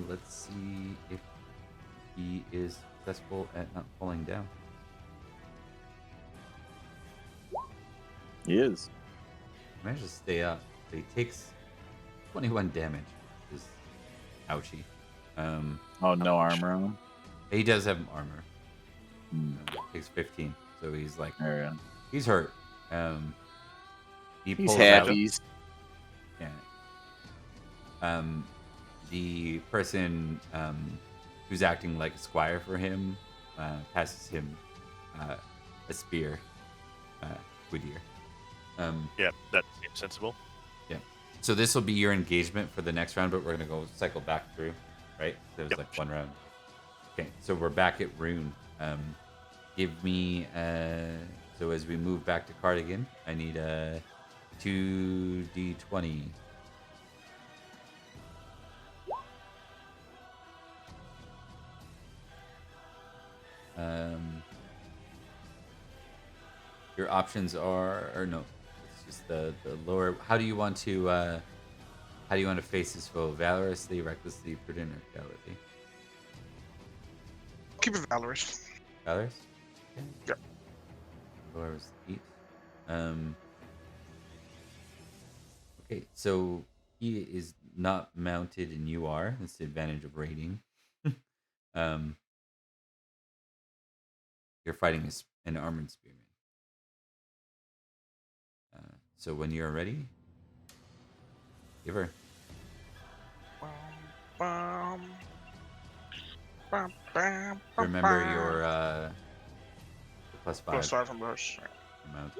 Let's see if he is successful at not falling down. He is. He managed to stay up, but he takes 21 damage. Which is ouchie. Oh, no armor on him. He does have armor. Hmm. Takes 15, so he's like There we go. he's hurt. He He's pulls happy. out. Yeah. The person who's acting like a squire for him passes him a spear, Gwydir. Yeah, that seems sensible. Yeah. So this will be your engagement for the next round, but we're gonna go cycle back through, right? There was like one round. Okay, so we're back at Rune. Give me so as we move back to Cardigan, I need a 2d20. Your options are, or no, it's just the lower. How do you want to face this foe? Valorously, recklessly, prudent, or cowardly? Keep it valorous. Valorous. Okay. Yeah. Valorous 8. Okay, so he is not mounted, and you are. That's the advantage of raiding. You're fighting an armored spearman. So when you're ready, give her. Remember your +5. +5 from those. Amount.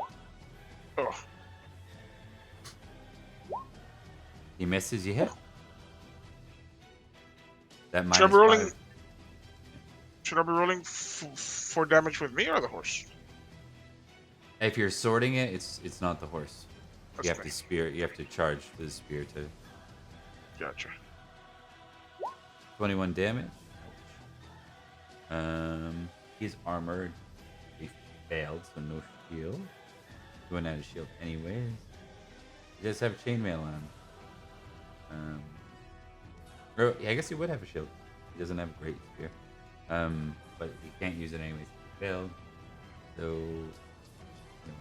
Oh. He misses, you hit. That Should I be rolling? -5. Should I be rolling for damage with me or the horse? If you're sorting it, it's not the horse. That's You have me. to spear. You have to charge for the spear to. Gotcha. 21 damage. He's armored. He failed, so no shield. He wouldn't have a shield anyways. He does have chainmail on. Or, yeah, I guess he would have a shield. He doesn't have a great spear. But he can't use it anyways. He failed. So,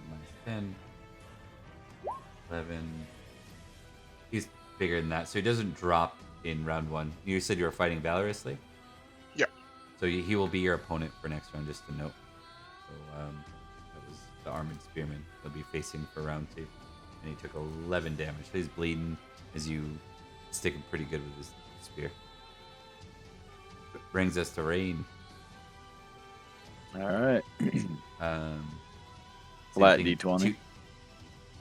minus 10, 11. He's bigger than that, so he doesn't drop in round 1. You said you were fighting valorously? Yeah. So he will be your opponent for next round, just to note. So, that was the armored spearman. He'll be facing for round 2. And he took 11 damage. So he's bleeding as you stick him pretty good with his spear. Brings us to Rain. All right. Flat Flat D20.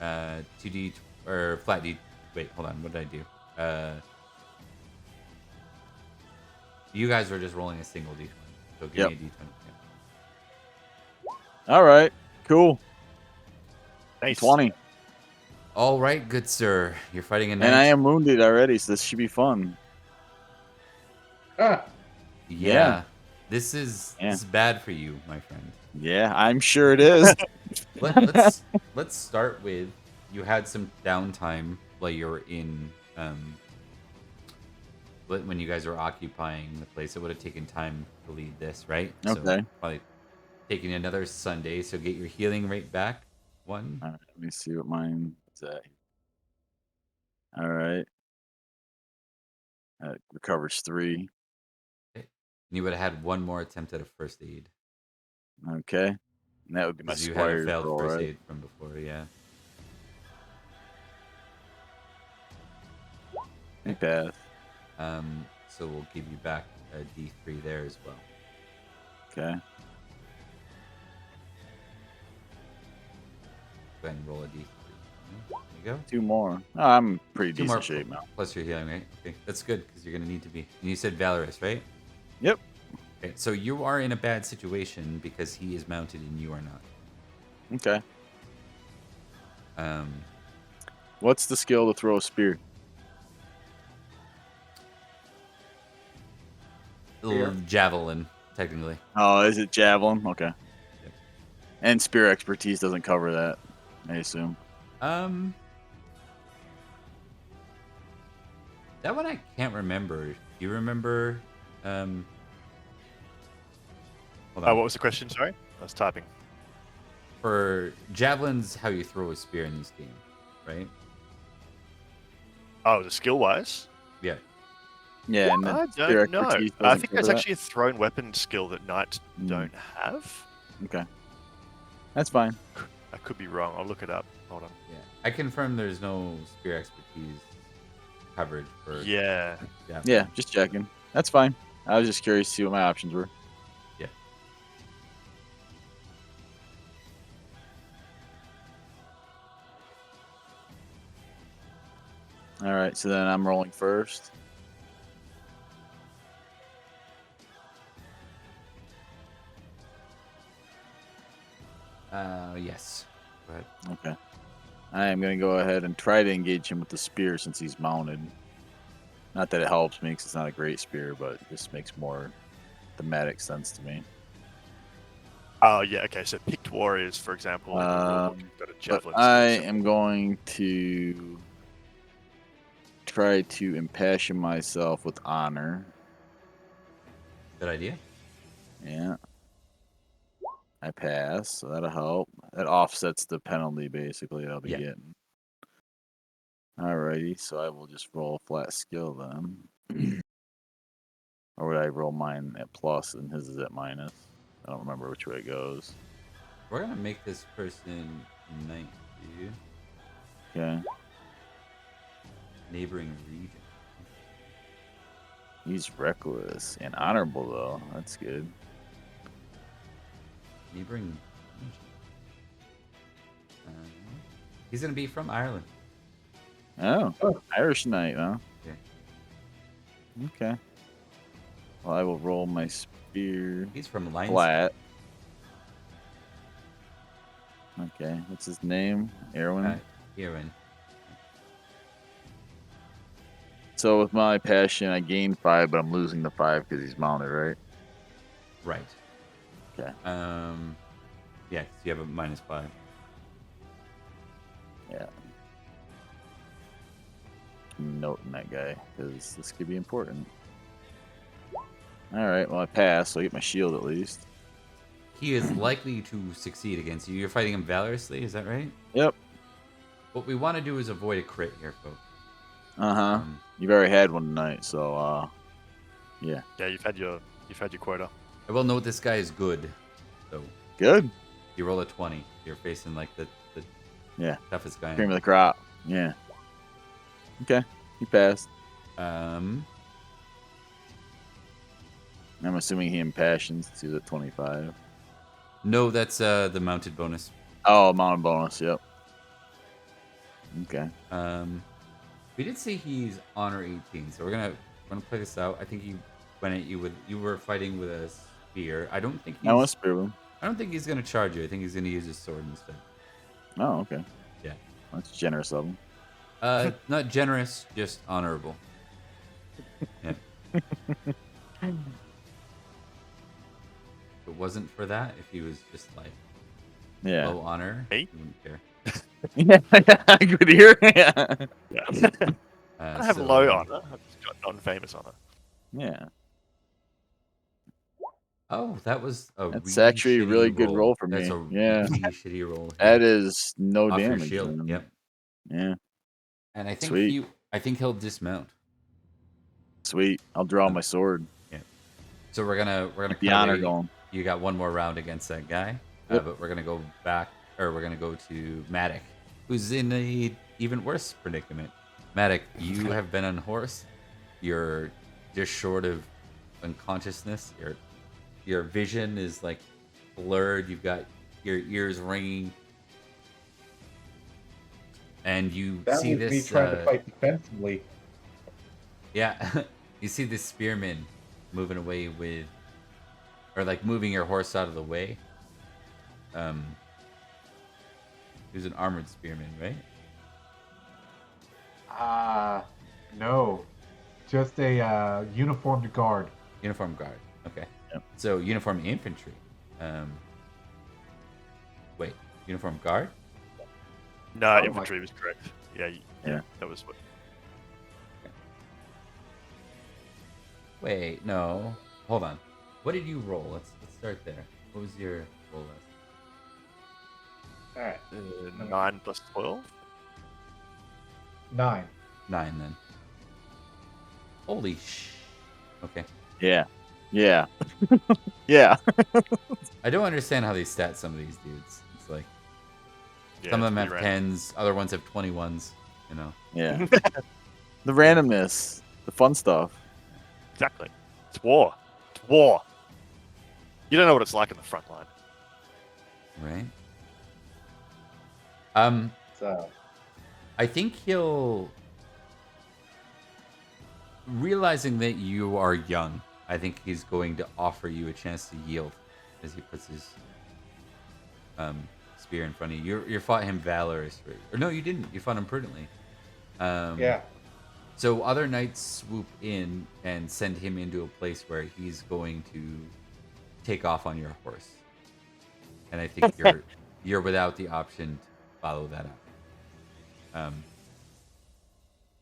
2D or flat D. Wait, hold on. What did I do? You guys are just rolling a single D20. So give me a D20. Yeah. All right. Cool. Nice. 20. All right, good sir. You're fighting a knight. And I am wounded already, so this should be fun. Ah, Yeah. This is Yeah. this is bad for you, my friend. Yeah, I'm sure it is. Let's start with you had some downtime while you were in when you guys were occupying the place. It would have taken time to lead this, right? Okay. So probably taking another Sunday. So get your healing rate back. 1. All right, let me see what mine is at. All right. That recovers 3. Okay. And you would have had 1 more attempt at a first aid. Okay. And that would be my Because you had a squire's failed roll, first right? aid from before, yeah. I pass. So we'll give you back a D3 there as well. Okay. Go ahead and roll a D3. There you go. 2 more. Oh, I'm pretty 2 more decent shape now. plus your healing, right? Okay, that's good because you're gonna need to be. And you said valorous, right? Yep. Okay, so you are in a bad situation because he is mounted and you are not. Okay. Um, What's the skill to throw a spear? Javelin, technically. Oh, is it javelin? Okay. Yep. And spear expertise doesn't cover that, I assume. That one I can't remember. Do you remember? Hold on. What was the question? Sorry, I was typing. For javelins, how you throw a spear in this game, right? Oh, the skill wise? Yeah. Yeah, and I then spear don't know. expertise I doesn't think cover that's that? actually a thrown weapon skill that knights don't have. Okay. That's fine. I could be wrong. I'll look it up. Hold on. Yeah. I confirm there's no spear expertise coverage for. Yeah. Yeah, just checking. That's fine. I was just curious to see what my options were. Yeah. All right, so then I'm rolling first. Yes. Go ahead. Okay. I am going to go ahead and try to engage him with the spear since he's mounted. Not that it helps me because it's not a great spear, but it just makes more thematic sense to me. Oh, yeah. Okay. So picked warriors, for example, in the rulebook, you've got a But javelin. I skill set. am going to try to impassion myself with honor. Good idea. Yeah. I pass, so that'll help. That offsets the penalty, basically, that I'll be getting. Alrighty, so I will just roll a flat skill then. Or would I roll mine at plus and his is at minus? I don't remember which way it goes. We're gonna make this person knight, dude. Okay. Neighboring region. He's reckless and honorable, though. That's good. Neighboring region. He's gonna be from Ireland. Oh, Irish knight, huh? Yeah. Okay. Well, I will roll my spear He's from Leinster. flat. Okay, what's his name? Erwin? Erwin. So with my passion, I gain 5, but I'm losing the 5 because he's mounted, right? Right. Okay. Yeah, 'cause you have a -5. Yeah. noting that guy because this could be important. All right, well I passed, so I get my shield at least. He is likely to succeed against you. You're fighting him valorously, is that right? Yep. What we want to do is avoid a crit here, folks. You've already had one tonight, so yeah. Yeah, you've had your quota. I will note this guy is good. So Good. you roll a 20. You're facing like the toughest guy. Cream of the crop. Yeah. Okay. He passed. Um. I'm assuming he impassions. He's at 25. No, that's the mounted bonus. Oh, mounted bonus. Yep. Okay. We did say he's honor 18, so we're gonna play this out. I think he went at you with were fighting with a spear. I don't think I want to spear him. I don't think he's gonna charge you. I think he's gonna use his sword instead. Oh, okay. Yeah. That's generous of him. Not generous, just honorable. Yeah. If it wasn't for that, if he was just like low honor, Hey? you wouldn't care. Yeah, good here. Yeah. I have low honor. I've just got non-famous honor. Yeah. Oh, that was a That's really actually a shitty really good roll for That's me. a Yeah. really shitty roll. That is no Off your damage. shield. Then. Yep. Yeah. And I think Sweet. I think he'll dismount. Sweet. I'll draw my sword. Yeah. So we're gonna Keep cut the honor away. going. You got one more round against that guy, Yep. but we're gonna go back, or we're gonna go to Matic, who's in a even worse predicament. Matic, you have been unhorsed. You're just short of unconsciousness. Your vision is like blurred. You've got your ears ringing, and you That see was this. me trying to fight defensively. Yeah, you see this spearman moving away with, or like moving your horse out of the way. He was an armored spearman, right? No. Just a uniformed guard. Uniform guard. Okay. Yep. So uniform infantry. Wait, uniform guard? No, Oh, infantry was correct. Yeah. That was what. Wait, no. Hold on. What did you roll? Let's start there. What was your roll last? Alright. 9 plus 12. 9. 9 then. Holy sh. Okay. Yeah. Yeah. Yeah. I don't understand how they stat some of these dudes. It's like Yeah, some of them it's have pretty random. 10s, other ones have 21s. You know. Yeah. The randomness, the fun stuff. Exactly. It's war. It's war. You don't know what it's like in the front line. Right. So. I think he'll, realizing that you are young, I think he's going to offer you a chance to yield as he puts his spear in front of you. You fought him valorously. Or no, you didn't. You fought him prudently. Yeah. So other knights swoop in and send him into a place where he's going to take off on your horse. And I think you're without the option to follow that up.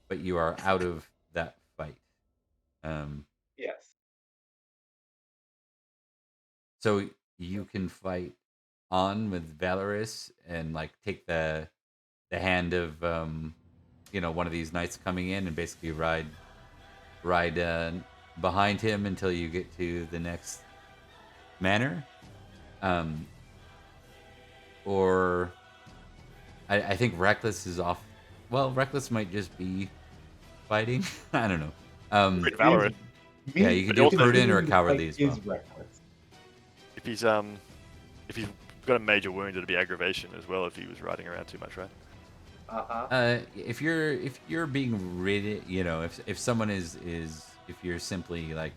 But you are out of that fight. Yes. So you can fight on with Valorous and like take the hand of one of these knights coming in and basically ride behind him until you get to the next manor. Or I think Reckless is off. Well, Reckless might just be fighting. I don't know. Pretty valorous. Yeah, you can do prudent or cowardly as well. Is reckless. If he's got a major wound, it'd be aggravation as well if he was riding around too much, right? If you're being rid, if someone is if you're simply like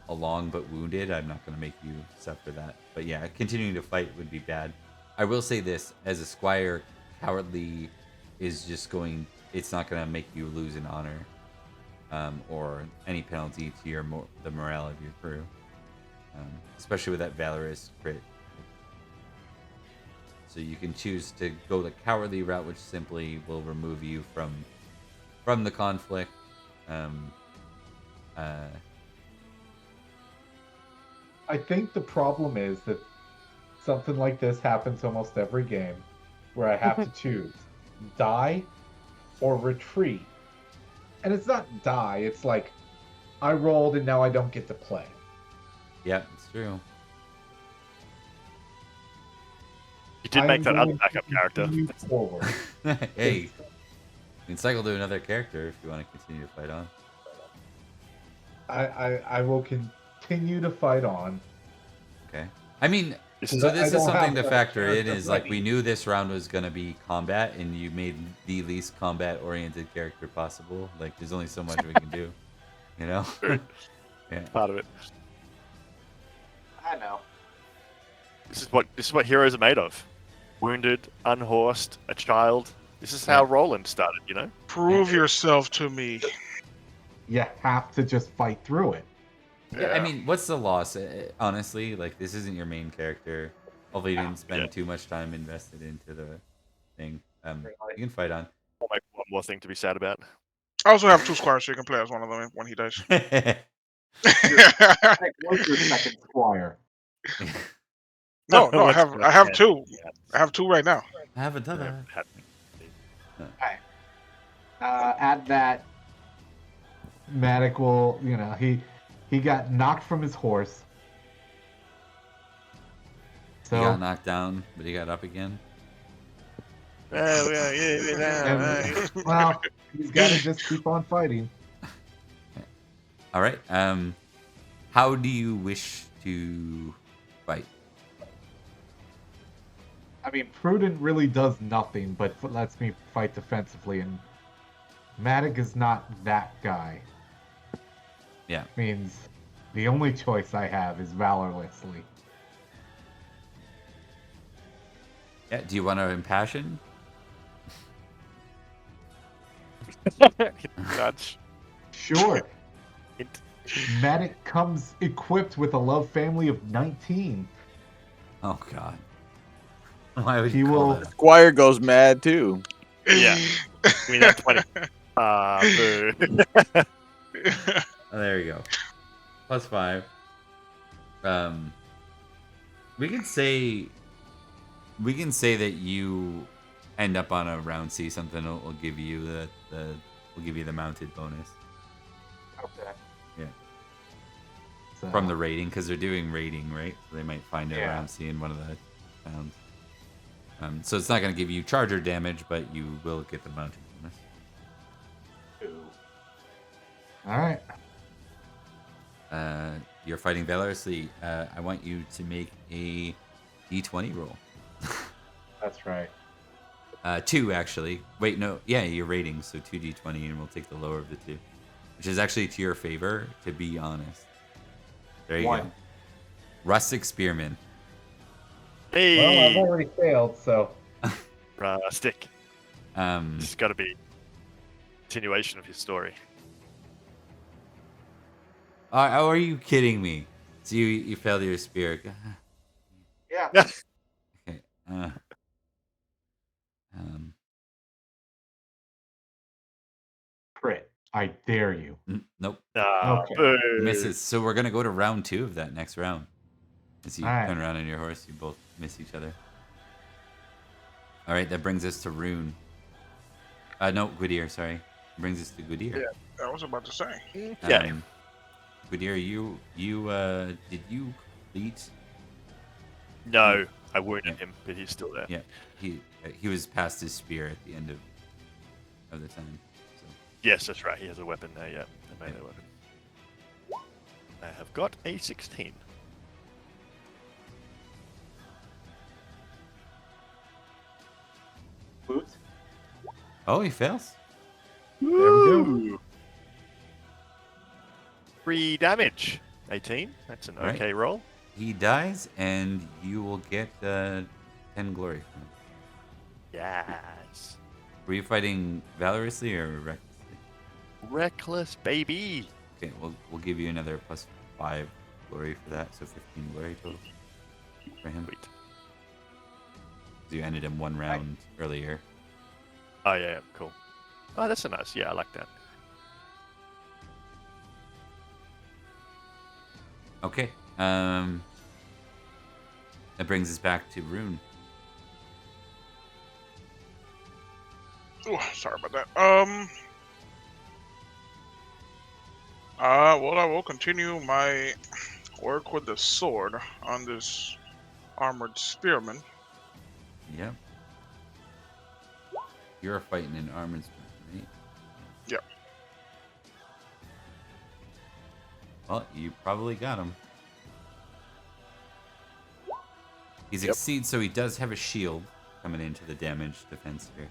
along but wounded, I'm not going to make you suffer that. But yeah, continuing to fight would be bad. I will say this: as a squire, cowardly is just going. It's not going to make you lose in honor, or any penalty to the morale of your crew, especially with that valorous crit. So you can choose to go the cowardly route, which simply will remove you from from the conflict. I think the problem is that something like this happens almost every game, where I have to choose die or retreat. And it's not die, it's like I rolled and now I don't get to play. Yeah, it's true. You did make that other backup character. Forward. Hey, you can cycle to another character if you want to continue to fight on. I will continue to fight on. Okay. I mean, so I this is don't something to have factor in. character Is like ready. we knew this round was gonna be combat, and you made the least combat-oriented character possible. Like, there's only so much we can do, you know? True. Yeah. Part of it. I know. This is what heroes are made of. Wounded, unhorsed, a child. This is how Roland started, you know? Prove yourself to me. You have to just fight through it. Yeah, I mean, what's the loss? Honestly, like, this isn't your main character. Hopefully, you didn't spend too much time invested into the thing. You can fight on. I'll make one more thing to be sad about. I also have 2 squires, so you can play as one of them when he dies. What's your second squire? No, I have 2. I have 2 right now. I have another. Okay. Add that. Matic will, he got knocked from his horse. So He got knocked down, but he got up again. well, he's got to just keep on fighting. All right. How do you wish to fight? I mean, Prudent really does nothing, but lets me fight defensively, and Matic is not that guy. Yeah. Means the only choice I have is valorlessly. Yeah. Do you want to impassion? Nudge. Sure. Matic comes equipped with a love family of 19. Oh God. Why would He you call will- that? Squire goes mad too. Yeah. Give me that 20. Boo. Oh, there you go. +5. We can say that you end up on a round C. Something will give you the mounted bonus. Okay. Yeah. So, From the rating, because they're doing rating, right? So they might find a Yeah. round C in one of the towns. So it's not going to give you charger damage, but you will get the mounted bonus. all right. You're fighting valorously. I want you to make a D20 roll. That's right. 2 actually. Wait, no. Yeah, your rating, so 2 D20, and we'll take the lower of the 2, which is actually to your favor, to be honest. There you 1. go. Rustic Spearman. Hey. Well, I've already failed, so Stick. This has got to be continuation of his story. Are you kidding me? So you failed your spear. yeah. Okay. Crit. I dare you. Nope. Okay. Boo. Misses. So we're gonna go to round 2 of that next round. As you Alright. turn around on your horse, you both miss each other. All right, that brings us to Rune. No, Gwydir. Sorry, brings us to Gwydir. Yeah, I was about to say. Okay. Gwydir, you did you complete? No, I wounded him, but he's still there. Yeah, he was past his spear at the end of the time. So. Yes, that's right. He has a weapon there, yeah. A melee weapon. I have got a 16. Boots. Oh, he fails. There we go. Ooh. 3 damage. 18. That's an Right. okay roll. He dies, and you will get 10 glory from him. Yes. Were you fighting valorously or recklessly? Reckless, baby. Okay, we'll give you another +5 glory for that, so 15 glory total for him. Sweet. You ended him 1 round earlier. Oh, yeah, cool. Oh, that's a nice. Yeah, I like that. Okay. That brings us back to Rune. Ooh, sorry about that. Well, I will continue my work with the sword on this armored spearman. Yep. You're fighting an armored spearman, right? Yep. Well, you probably got him. He succeeds, so he does have a shield coming into the damage defense here.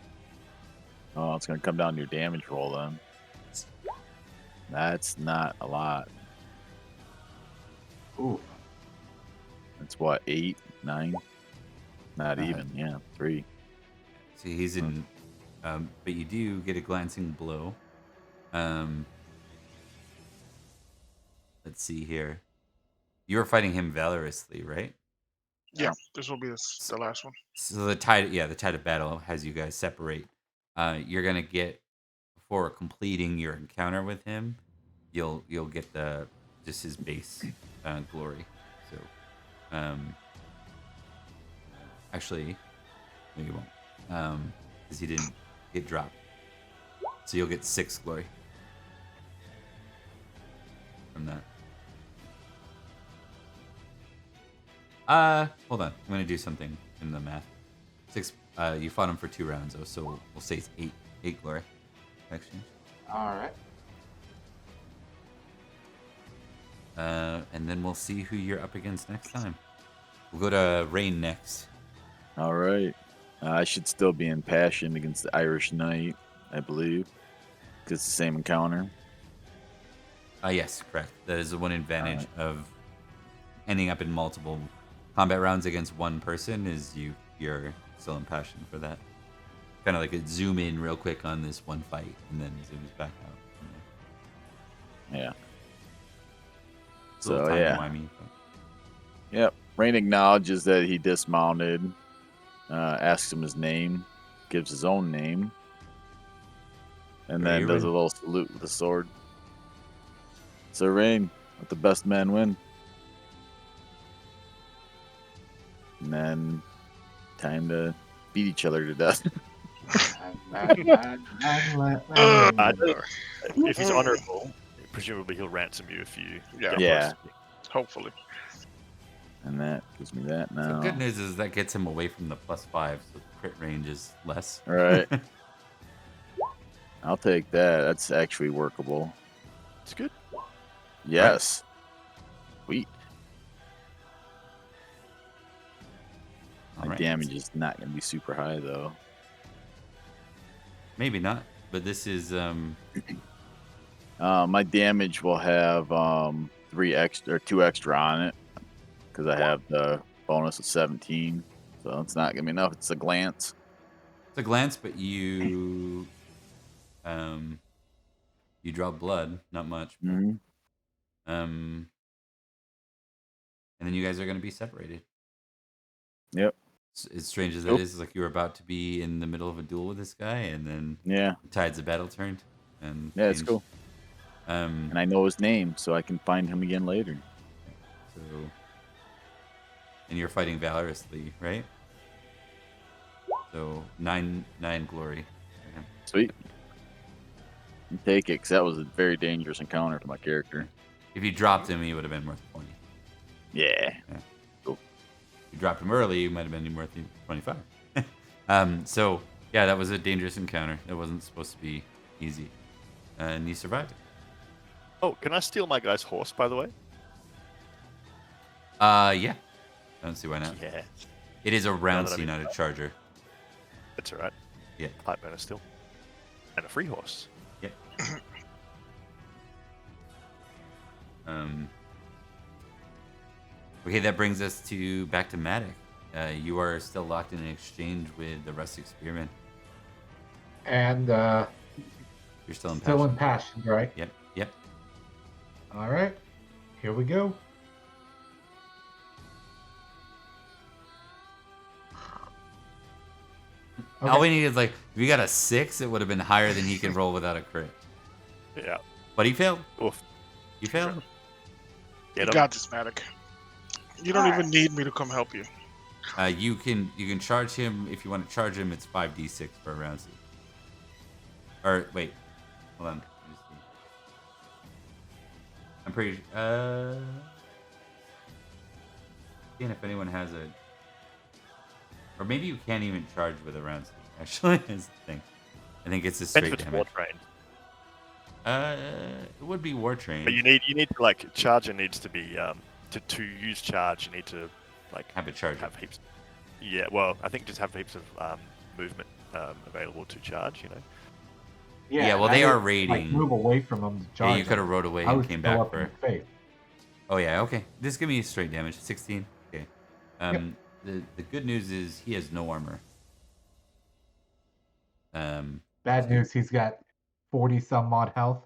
Oh, it's going to come down to your damage roll then. That's not a lot. Ooh. That's what, 8, 9? Not even, yeah, 3. See, he's in, but you do get a glancing blow. Let's see here. You were fighting him valorously, right? Yeah, this will be the last one. So the tide of battle has you guys separate. You're gonna get, before completing your encounter with him, you'll get just his base glory. So, actually, no, you won't, because he didn't get dropped. So you'll get 6 glory from that. Hold on. I'm gonna do something in the math. 6. You fought him for 2 rounds, though, so we'll say it's 8 glory. Exchange. All right. And then we'll see who you're up against next time. We'll go to Rain next. All right. I should still be in passion against the Irish Knight, I believe, because it's the same encounter. Yes, correct. That is the one advantage of ending up in multiple combat rounds against one person is you're still in passion for that. Kind of like a zoom in real quick on this one fight and then zooms back out. Yeah. It's a little timey-wimey, but... Yep. Rain acknowledges that he dismounted, asks him his name, gives his own name, and then does a little salute with the sword. So Rain, let the best men win. And then time to beat each other to death. If he's honorable, presumably he'll ransom you if you get Yeah. Hopefully. And that gives me that now. So good news is that gets him away from the +5, so the crit range is less. All right. I'll take that. That's actually workable. It's good. Yes. Sweet. My damage is not going to be super high, though. Maybe not, but this is... my damage will have 2 extra on it, because I have the bonus of 17. So it's not going to be enough. It's a glance. It's a glance, but you... you draw blood, not much. But, and then you guys are going to be separated. Yep. As strange as that is, like you were about to be in the middle of a duel with this guy, and then the tides of battle turned. And yeah, it's cool. And I know his name, so I can find him again later. So, and you're fighting valorously, right? So 9 glory. Sweet. You take it, because that was a very dangerous encounter for my character. If you dropped him, he would have been worth 20. Yeah. Cool. If you dropped him early, he might have been worth 25. So, yeah, that was a dangerous encounter. It wasn't supposed to be easy. And you survived it. Oh, can I steal my guy's horse, by the way? Yeah. I don't see why not. Yeah. It is a round C, not a charger. That's alright. Yeah. Pipe burner still. And a free horse. Yeah. Okay, that brings us back to Matic. You are still locked in an exchange with the rustic spearman. And you're still in passion, right? Yep. All right, here we go. All we need is like, if you got a 6, it would have been higher than he can roll without a crit. Yeah. But he failed. Oof. You failed. You got this, Matic. You don't even need me to come help you. You can charge him if you want to charge him. It's 5d6 per round. Or wait, hold on. Let me see. I'm pretty. Seeing if anyone has a. Or maybe you can't even charge with a round speed. Actually, is the thing. I think it's a straight damage. War trained. It would be war trained. But you need to like charger needs to be to use charge. You need to like have a charge. Have heaps. Yeah, well, I think just have heaps of movement available to charge. You know. Yeah, well, they are raiding. Like, move away from them to charge. Yeah, you could have rode away and came back for. Oh yeah, okay. Just give me straight damage. 16. Okay. The good news is he has no armor. Bad news, he's got 40 some odd health.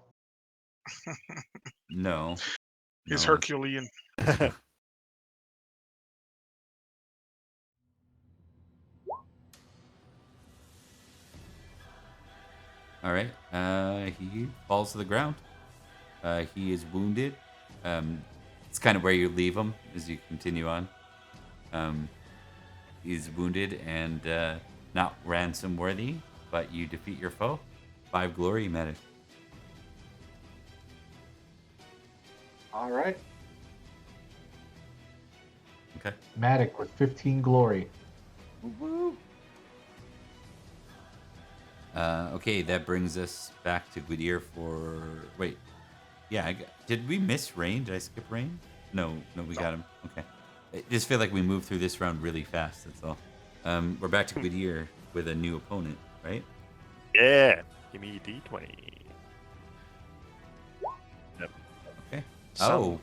No. He's Herculean. All right. He falls to the ground. He is wounded. It's kind of where you leave him as you continue on. He's wounded and not ransom worthy, but you defeat your foe. 5 glory, Matic. All right. Okay. Matic with 15 glory. Woo-woo. Okay, that brings us back to Gwydir for... Wait. Yeah, did we miss Rain? Did I skip Rain? No, we got him. Okay. I just feel like we moved through this round really fast, that's all. We're back to Gwydir with a new opponent, right? Yeah. Give me a D20. Yep. Okay. Some Oh.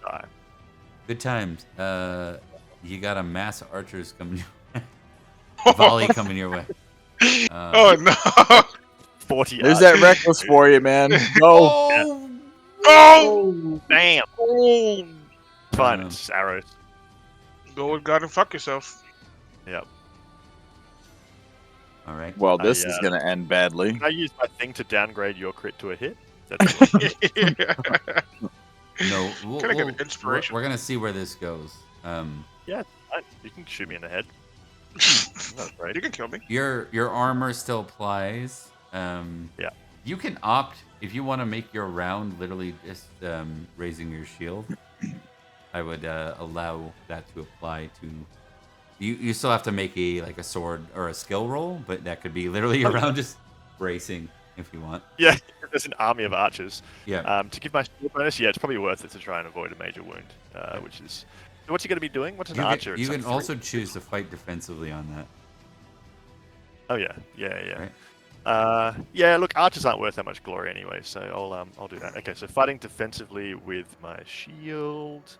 Good times. You got a mass of archers coming your way. Volley coming your way. Oh, no. 40 There's archers. that reckless for you, man. No. Oh! Oh! Damn. Oh! Fine, it's just arrows. Go with God and fuck yourself. Yep. All right. Well, this is going to end badly. Can I use my thing to downgrade your crit to a hit? That's No, Can I get an inspiration? We're gonna see where this goes. Yeah, you can shoot me in the head. You can kill me. Your armor still applies. Yeah. You can opt if you want to make your round literally just raising your shield. I would allow that to apply to. You still have to make a sword or a skill roll, but that could be literally your round just bracing if you want. Yeah, there's an army of archers. Yeah. To give my shield bonus, yeah, it's probably worth it to try and avoid a major wound, which is. So what's he going to be doing? What's an archer? You can also choose to fight defensively on that. Oh yeah. Right. Yeah. Look, archers aren't worth that much glory anyway, so I'll do that. Okay, so fighting defensively with my shield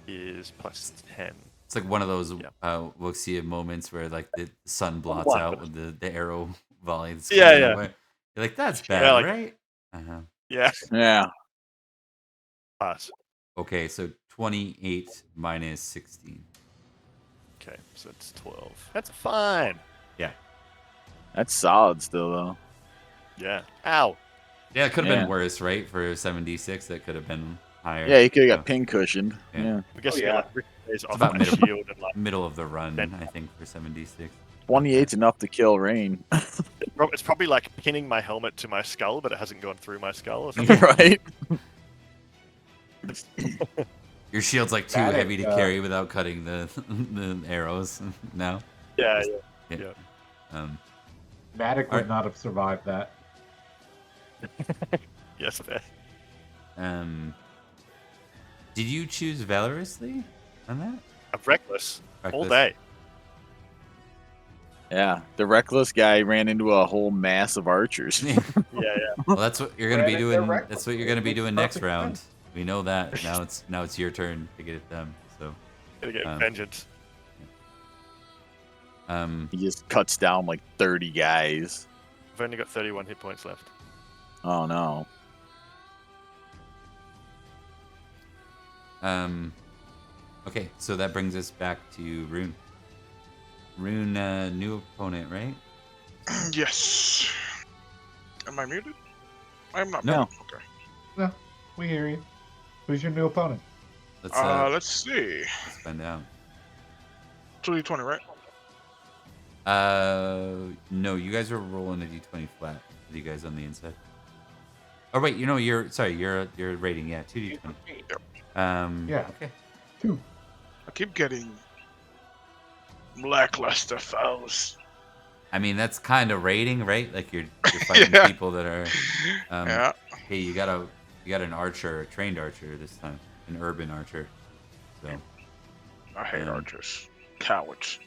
is +10. It's like one of those Wuxia moments where like the sun blots out with the arrow volley. Yeah. Away. You're like, that's bad, Yeah, like, right? Uh-huh. Yeah. Yeah. Pass. Okay, so 28 minus 16. Okay, so it's 12. That's fine. Yeah. That's solid still, though. Yeah. Ow. Yeah, it could have been worse, right? For 7d6, that could have been higher. Yeah, you could have got pin cushioned. Yeah. I guess like it's off about my shield and like middle of the run, I think, for 7d6. 28's enough to kill Rain. It's probably like pinning my helmet to my skull, but it hasn't gone through my skull or something. Right? Your shield's like too heavy to carry without cutting the arrows. No. Yeah. Matic would not have survived that. Yes, fair. Did you choose valorously on that? I'm reckless all day. Yeah, the reckless guy ran into a whole mass of archers. Yeah. Well, that's what you're gonna be doing. That's what you're gonna be doing next round. We know that. Now it's your turn to get it done. So. Gotta get vengeance. He just cuts down like 30 guys. I've only got 31 hit points left. Oh no. Okay, so that brings us back to Rune. Rune, new opponent, right? Yes. Am I muted? I'm not No. muted. Okay. No, we hear you. Who's your new opponent? Let's see. let's find out. 2d20, right? No, you guys are rolling a d20 flat. Are you guys on the inside? Oh wait, you're rating, yeah, 2d20. Yep. Yeah. Okay. 2. I keep getting lackluster foes. I mean, that's kind of rating, right? Like you're fighting Yeah. people that are. Yeah. Hey, you got an archer, a trained archer this time, an urban archer. So I hate archers. Cowards.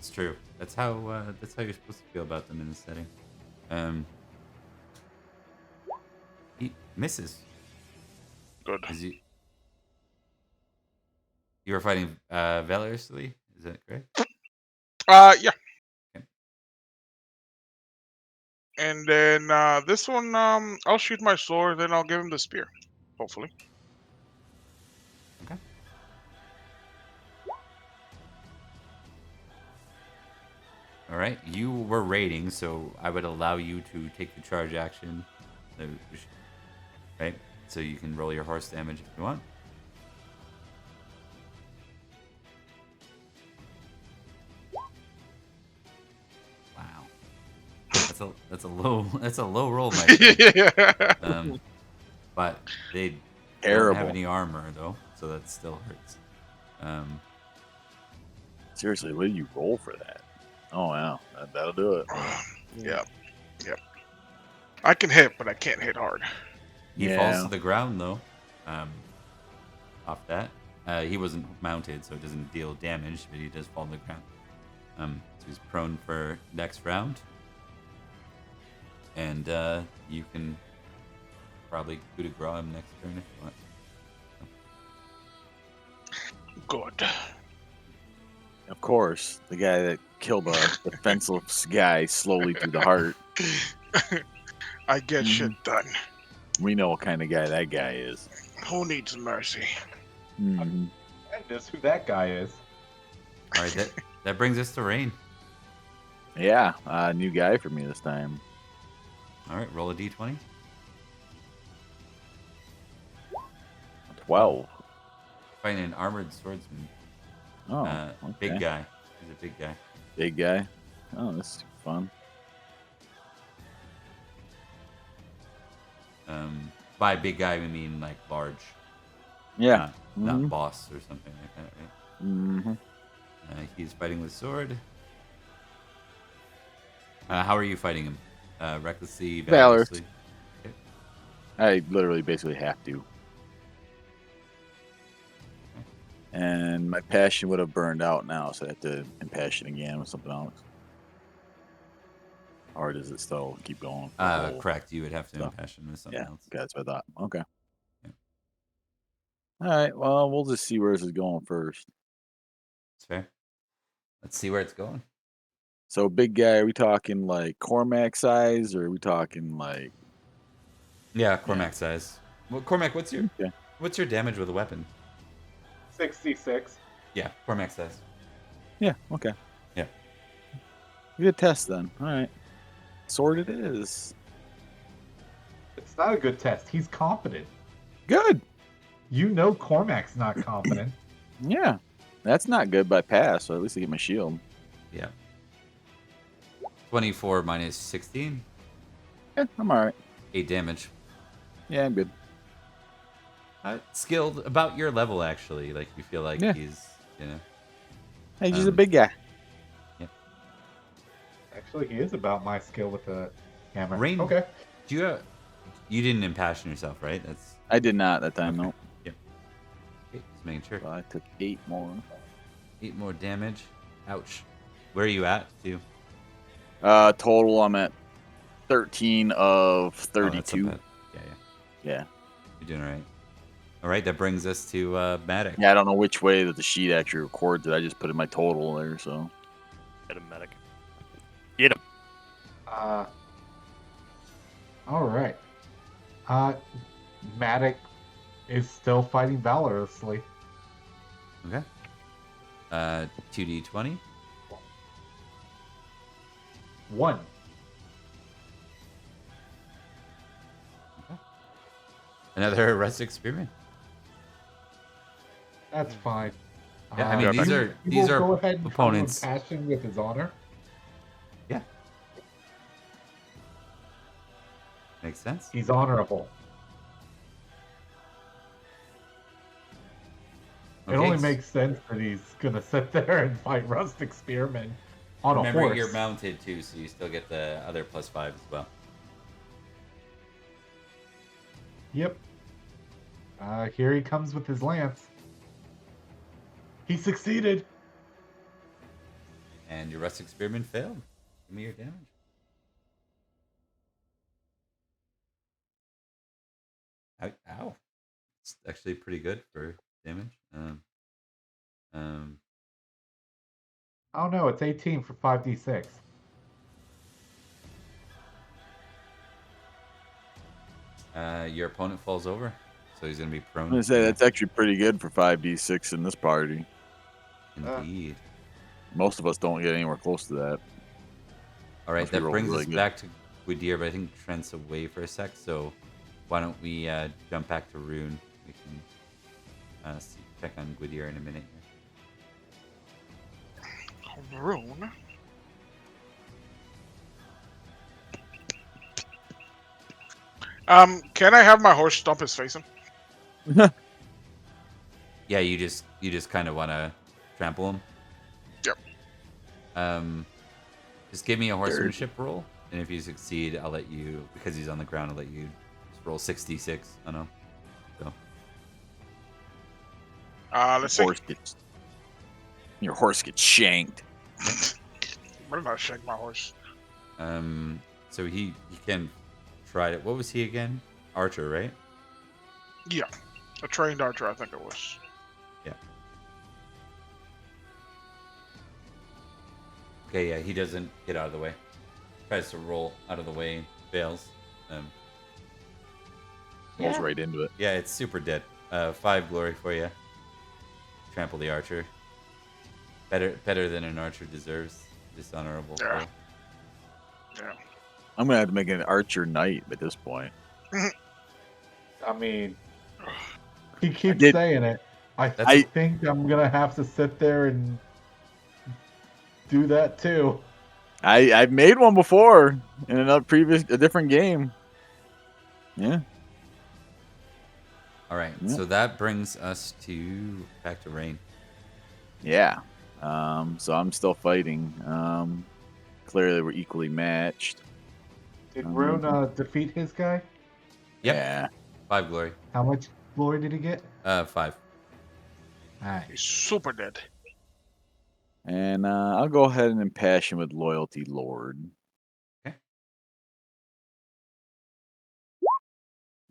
it's true. That's how you're supposed to feel about them in this setting. He misses. Good. You were fighting valorously. Is that correct? Yeah. Okay. And then this one, I'll shoot my sword, then I'll give him the spear. Hopefully. Okay. All right. You were raiding, so I would allow you to take the charge action. Right. So you can roll your horse damage if you want. Wow. That's a low roll, my friend. Yeah. But they don't Terrible. have any armor though, so that still hurts. Seriously, what did you roll for that? Oh wow, that'll do it. Yep. I can hit, but I can't hit hard. He falls to the ground though. Off that, he wasn't mounted, so it doesn't deal damage, but he does fall to the ground. So he's prone for next round, and you can probably coup de grace him next turn if you want. Good. Of course, the guy that killed a defenseless guy slowly through the heart. I get shit done. We know what kind of guy that guy is. Who needs mercy? Mm-hmm. That's who that guy is. All right, that brings us to Rain. Yeah, new guy for me this time. All right, roll a d20. 12. Fighting an armored swordsman. Oh, okay. Big guy. He's a big guy. Big guy. Oh, this is fun. By big guy, we mean like large. Yeah. Not boss or something like that, right? Mm-hmm. He's fighting with sword. How are you fighting him? Recklessly, valorously? Okay. I literally basically have to. And my passion would have burned out now, so I have to impassion again with something else. Or does it still keep going? Correct. You would have to impassion with something else. Okay, that's what I thought. Okay. Yeah. All right. Well, we'll just see where this is going first. That's fair. Let's see where it's going. So, big guy, are we talking like Cormac size, or are we talking like? Yeah, Cormac size. Well, Cormac, what's your damage with a weapon? 66. Yeah, Cormac size. Yeah. Okay. Yeah. Good test then. All right. Sword it is. It's not a good test. He's competent. Good. You know Cormac's not competent. Yeah. That's not good, but I pass, so at least I get my shield. Yeah. 24 minus 16. Yeah, I'm all right. 8 damage. Yeah, I'm good. Skilled, about your level, actually. Like, you feel like he's, Hey, he's just a big guy. Yeah. Actually, he is about my skill with the hammer. Rain, Okay. you didn't impassion yourself, right? I did not that time, no. Yeah. Okay, just making sure. So I took 8 more. 8 more damage. Ouch. Where are you at, too? Total, I'm at 13 of Oh, 32. that's not bad. Yeah. You're doing all right. All right, that brings us to Matic. Yeah, I don't know which way that the sheet actually records it. I just put in my total there, so. Get him, medic. Get him. All right. Matic is still fighting valorously. Okay. 2d20. 1. Another rustic spearman. That's fine. Yeah, I mean these are go ahead and opponents. Passion with his honor. Yeah, makes sense. He's honorable. Okay. It only makes sense that he's gonna sit there and fight rustic spearmen on Remember, a horse. you're mounted too, so you still get the other +5 as well. Yep. Here he comes with his lance. He succeeded. And your rustic spearman failed. Give me your damage. Ow. It's actually pretty good for damage. Oh no, it's 18 for 5d6. Your opponent falls over, so he's gonna be prone. I'm gonna say that's actually pretty good for 5d6 in this party. Indeed. Most of us don't get anywhere close to that. All right, Unless we that roll brings really us good. back to Gwydir, but I think Trent's away for a sec, so why don't we jump back to Rune? We can check on Gwydir in a minute here. Rune. Can I have my horse stomp his face in? Yeah, you just kind of want to trample him. Yep. Just give me a horsemanship roll, and if you succeed, I'll let you, because he's on the ground, I'll let you just roll 66 on him. So. Let's see. Your horse gets shanked. Better not shank my horse. So he can try it. What was he again? Archer, right? Yeah, a trained archer, I think it was. Yeah. Okay, yeah, he doesn't get out of the way. Tries to roll out of the way, fails. Rolls right into it. Yeah, it's super dead. 5 glory for you. Trample the archer. Better than an archer deserves. Dishonorable. Yeah. Foe. Yeah. I'm gonna have to make an archer knight at this point. I mean, he keeps did- saying it. I think I'm gonna have to sit there and do that too. I've made one before in a different game. Yeah. All right, Yeah. so that brings us back to Rain. Yeah. So I'm still fighting. Clearly we're equally matched. Did Rune defeat his guy? Yep. Yeah. 5 glory. How much glory did he get? 5. Nice. He's super dead. And I'll go ahead and impassion with Loyalty Lord. Okay.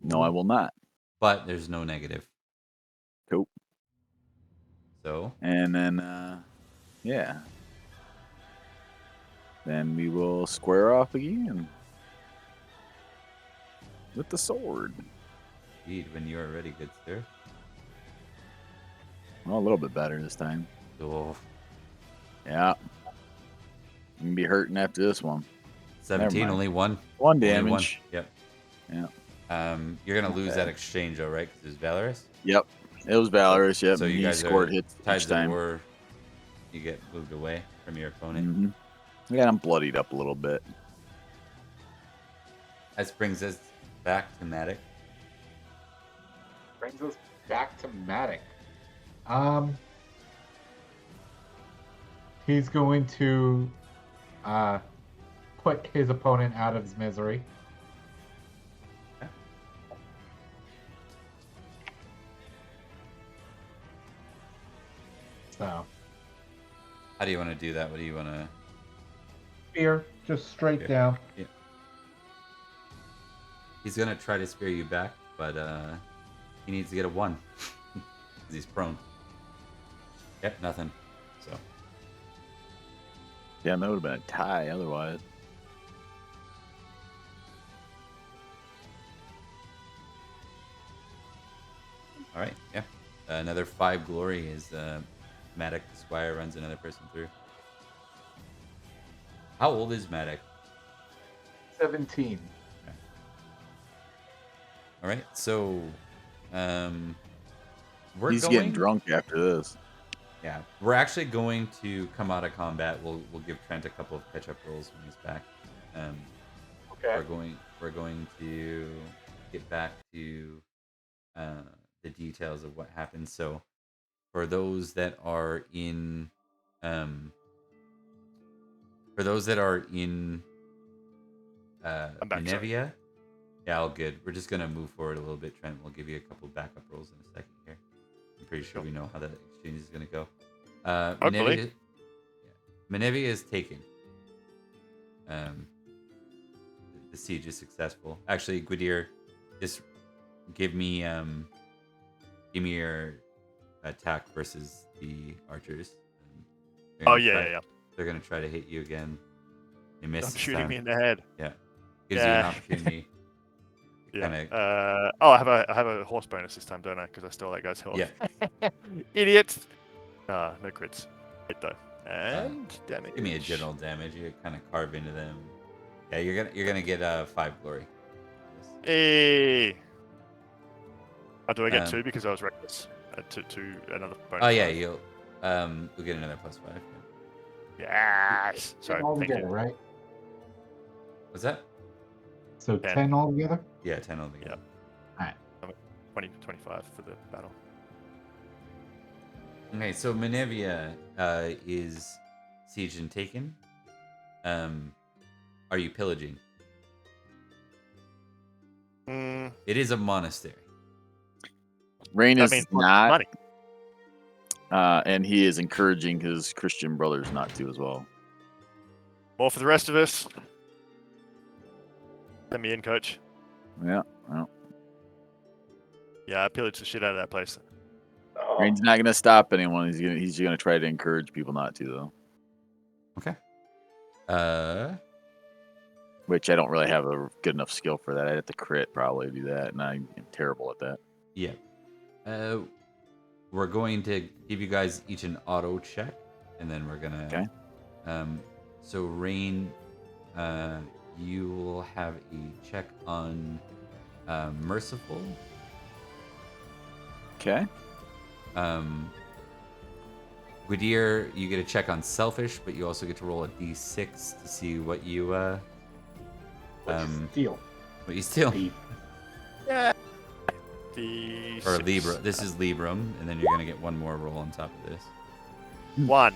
No, I will not. But there's no negative. Cool. So. And then, yeah. Then we will square off again. With the sword. Indeed, when you are ready, good sir. Well, a little bit better this time. Oh. Yeah. I'm going to be hurting after this one. 17, only one. One Only damage. one. Yep. Yeah. You're going to lose that exchange, though, right? Because it's Valorous? Yep. It was Valorous, yep. So you guys scored are hits tied each to time. war. You get moved away from your opponent. Mm-hmm. Yeah, I'm bloodied up a little bit. This brings us back to Matic. Brings us back to Matic. He's going to put his opponent out of his misery. So. How do you want to do that? What do you want to... Spear, just straight down. Yeah. He's going to try to spear you back, but he needs to get a 1. Because he's prone. Yep, nothing. So. Yeah, that would have been a tie otherwise. All right, yeah. Another 5 glory is Matic the Squire runs another person through. How old is Maddox? 17. Okay. All right, so He's getting drunk after this. Yeah, we're actually going to come out of combat. We'll give Trent a couple of catch-up rolls when he's back. Okay. We're going to get back to the details of what happened. So, for those that are in I'm back, sorry. Menevia, yeah, all good. We're just gonna move forward a little bit, Trent. We'll give you a couple backup rolls in a second here. I'm pretty sure we know how that exchange is gonna go. Hopefully. Menevia is taken. The siege is successful. Actually, Gwydir, just give me your attack versus the archers. Oh yeah. They're gonna try to hit you again. They miss. Stop shooting me in the head. Yeah, gives you an opportunity. Yeah. I have a horse bonus this time, don't I? Because I stole that guy's health. Yeah. Idiots. No crits. Hit though. And damage. Give me a general damage. You kind of carve into them. Yeah, you're gonna get 5 glory. Hey. Oh, do I get 2 because I was reckless? To another bonus. Oh yeah, 5? you'll get another +5. Yes. Sorry. all Thank together, you. right? What's that? So 10 altogether? Yeah, 10 altogether. Yep. Alright. 20, 25 for the battle. Okay, so Menevia is sieged and taken. Are you pillaging? It is a monastery. Rain is not, money. And he is encouraging his Christian brothers not to as well. More for the rest of us. Send me in, coach. Yeah. Well. Yeah, I pillaged the shit out of that place. Rain's not going to stop anyone. He's gonna try to encourage people not to, though. Okay. Which I don't really have a good enough skill for that. I'd have to crit probably to do that, and I'm terrible at that. Yeah. We're going to give you guys each an auto check, and then we're gonna. Okay. So Rain, you will have a check on merciful. Okay. Gwydir, you get a check on selfish, but you also get to roll a d6 to see what you Steal. what you steal. Yeah. Or Libra. This is Librum, and then you're gonna get one more roll on top of this. 1.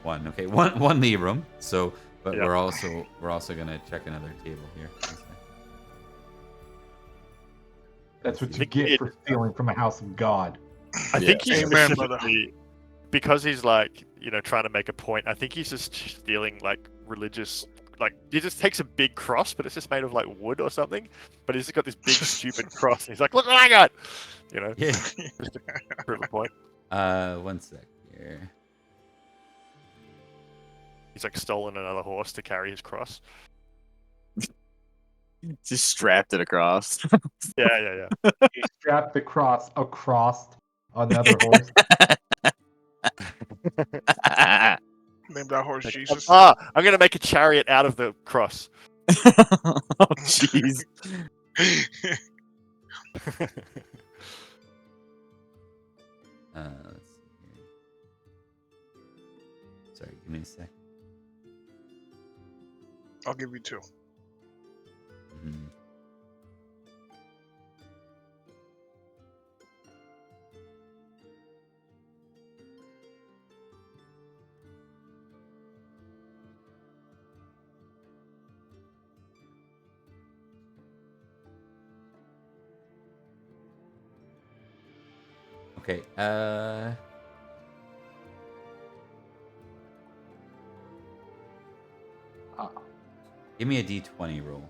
One. Okay. One Librum. So, but Yep. we're also gonna check another table here. That's what you get for stealing from a house of God. I think he's Amen, specifically, because he's like, trying to make a point. I think he's just stealing like religious, like he just takes a big cross, but it's just made of like wood or something. But he's just got this big stupid cross. And he's like, look what I got, Yeah. just to prove a point. 1 sec here. He's like stolen another horse to carry his cross. Just strapped it across. Yeah. He strapped the cross across another horse. Name that horse Jesus. I'm gonna make a chariot out of the cross. Oh, jeez. Let's see here. Sorry, give me a sec. I'll give you 2. Mhm. Okay. Give me a d20 roll.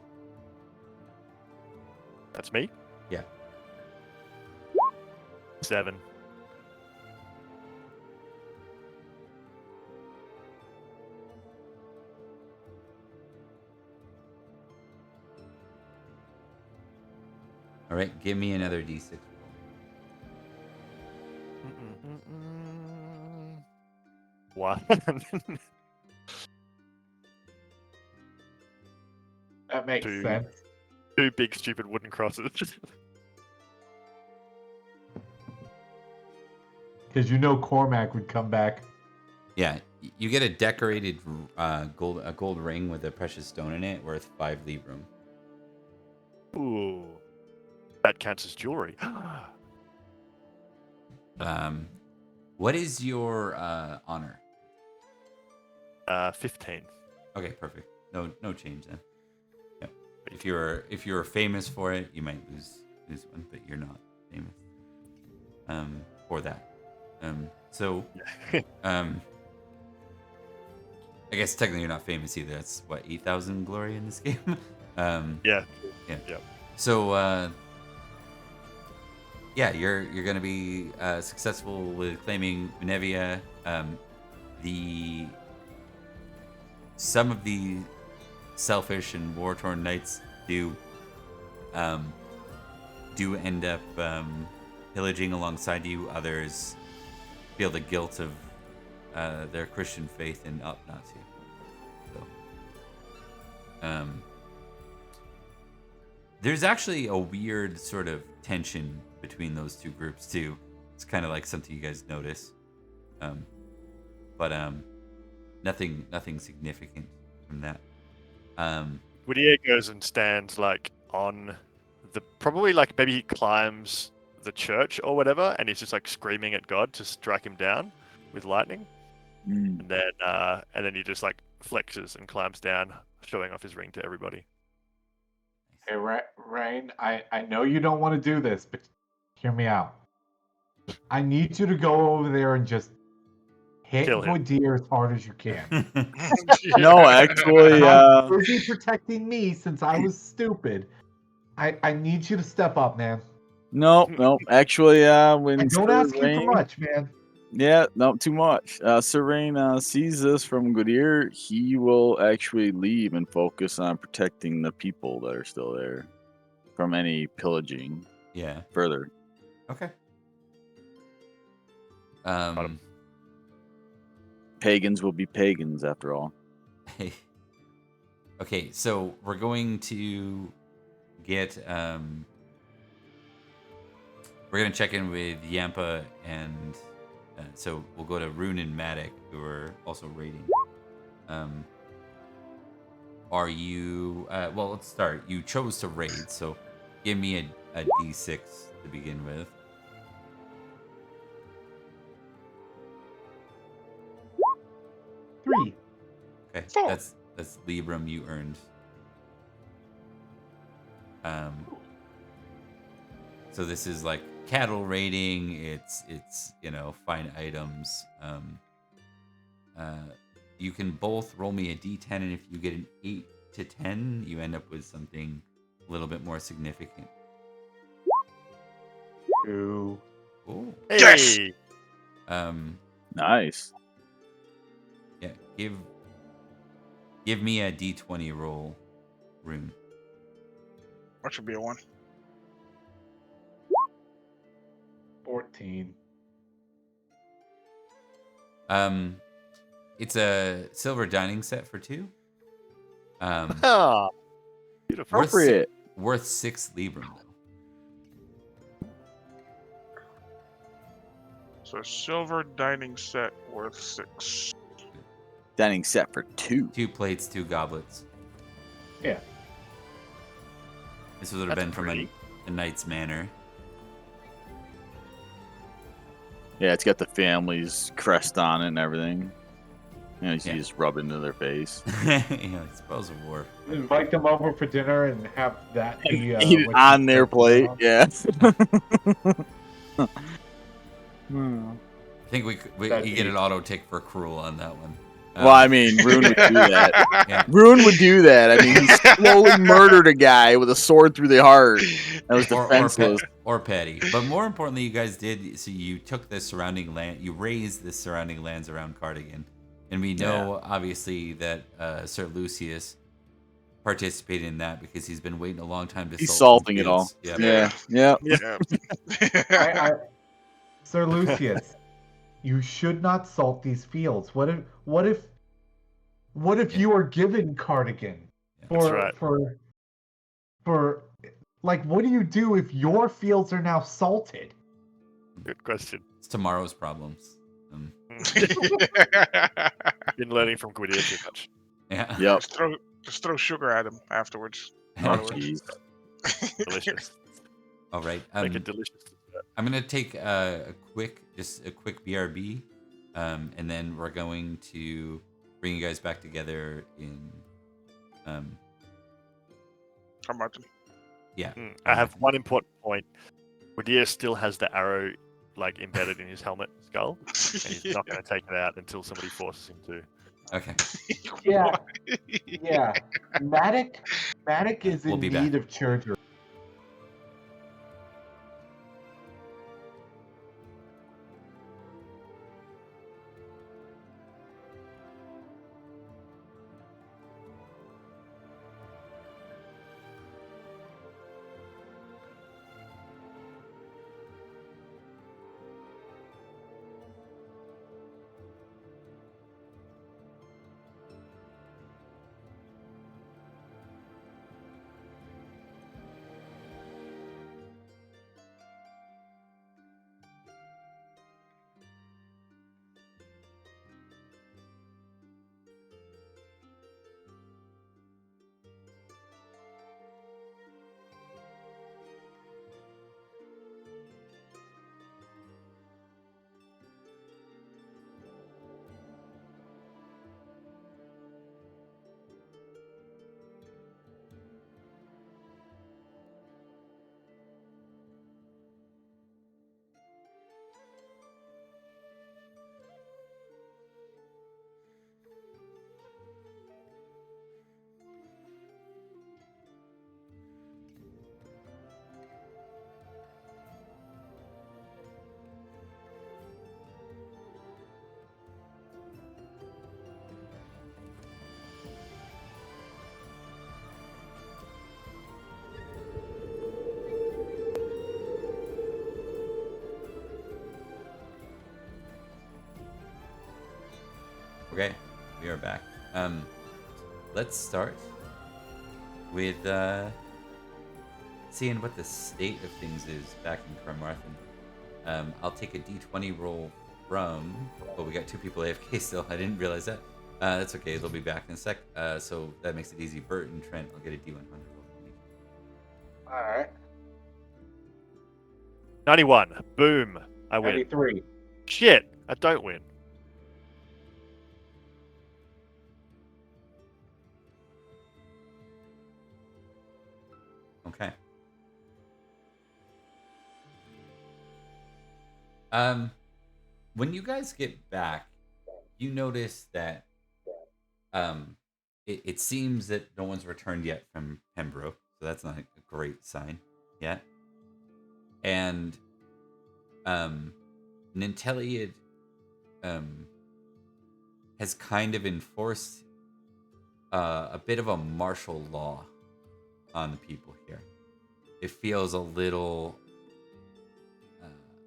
That's me. Yeah. 7. All right. Give me another d6 roll. What? That makes sense. 2 big stupid wooden crosses. Because Cormac would come back. Yeah, you get a decorated gold ring with a precious stone in it worth 5 librum. Ooh, that counts as jewelry. What is your honor? 15. Okay, perfect. No change then. Yeah. If you're famous for it, you might lose one, but you're not famous for that. So I guess technically you're not famous either. That's what, 8,000 glory in this game. Yeah. So you're gonna be successful with claiming Venevia. Some of the selfish and war-torn knights do end up pillaging alongside you. Others feel the guilt of their Christian faith and opt not to. So, there's actually a weird sort of tension between those two groups too. It's kind of like something you guys notice, but nothing significant from that. Whittier goes and stands like on the maybe he climbs the church or whatever, and he's just like screaming at God to strike him down with lightning. And then he just like flexes and climbs down, showing off his ring to everybody. Hey, Rain, I know you don't want to do this, but hear me out. I need you to go over there and just hit Whittier as hard as you can. No, actually, I'm busy protecting me since I was stupid. I need you to step up, man. No. Actually, when I don't ask you for much, man. Yeah, not too much. Sir Rain sees this from Goodyear. He will actually leave and focus on protecting the people that are still there from any pillaging. Yeah. Further. Okay. Pagans will be pagans after all. Okay, so we're going to get we're gonna check in with Yampa and so we'll go to Rune and Matic, who are also raiding. Are you well, let's start. You chose to raid, so give me a D6 to begin with. Three. Okay, that's Libram you earned. So this is like cattle raiding. It's fine items. You can both roll me a D10, and if you get an 8 to 10, you end up with something a little bit more significant. 2. Ooh. Yes! Nice. Yeah, give me a D20 roll, Rune. That should be a 1. 14. It's a silver dining set for 2. Beautiful. Appropriate. Worth 6 librum though. So silver dining set worth 6. Dining set for 2. 2 plates, 2 goblets. Yeah. This would have been from a knight's manor. Yeah, it's got the family's crest on it and everything. You know, you just rub it into their face. Yeah, spoils of war. Invite them over for dinner and have that be eat it on their plate. Yeah. I think you get an auto tick for cruel on that one. Well, I mean, Rune would do that. Yeah. Rune would do that. I mean, he slowly murdered a guy with a sword through the heart. That was defenseless. Or petty. But more importantly, you guys so you took the surrounding land, you raised the surrounding lands around Cardigan. And we know, obviously, that Sir Lucius participated in that because he's been waiting a long time to He's salting it all. Yep. Yeah. Sir Lucius, you should not salt these fields. What if you are given Cardigan for for like, what do you do if your fields are now salted? Good question. It's tomorrow's problems. Been learning from Gwydir too much. Yeah. Yep. Just throw sugar at him afterwards. Oh, jeez. Delicious. All right. Make it delicious. I'm gonna take a quick BRB, and then we're going to bring you guys back together in. Martin. Yeah. I have one important point. Gwydir still has the arrow like embedded in his helmet skull, and he's not going to take it out until somebody forces him to. Okay. Yeah. Yeah. Matic is We'll in be need back. of surgery. Okay, we are back. Let's start with seeing what the state of things is back in Carmarthen. I'll take a d20 roll from. Oh, we got 2 people AFK still. I didn't realize that. That's okay. They'll be back in a sec. So that makes it easy. Bert and Trent, I'll get a d100 roll from you. All right. 91. Boom. I win. 93. Shit. I don't win. Okay. When you guys get back, you notice that it seems that no one's returned yet from Pembroke, so that's not a great sign yet. And Nanteleod has kind of enforced a bit of a martial law on the people here. It feels a little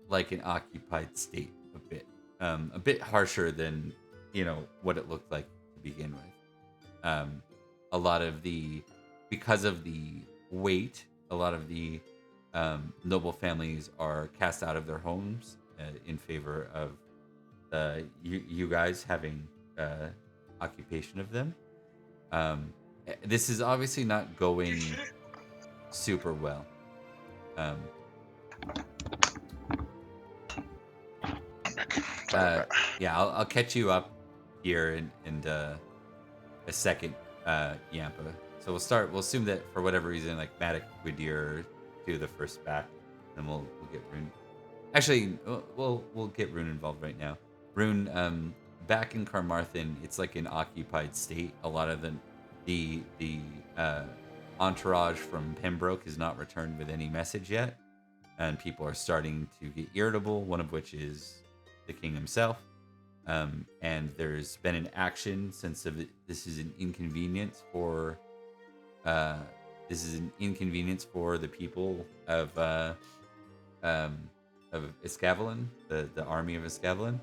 like an occupied state, a bit harsher than what it looked like to begin with. A lot of because of the weight, a lot of the noble families are cast out of their homes in favor of you guys having occupation of them. This is obviously not going super well. Yeah, I'll catch you up here in a second, Yampa. So we'll assume that for whatever reason, like Matic, Gwydir do the first back, and we'll get Rune. Actually, we'll get Rune involved right now. Rune, back in Carmarthen, it's like an occupied state. A lot of the entourage from Pembroke has not returned with any message yet, and people are starting to get irritable. One of which is the king himself. And there's been an action since this is an inconvenience for the people of Escavalon, the army of Escavalon.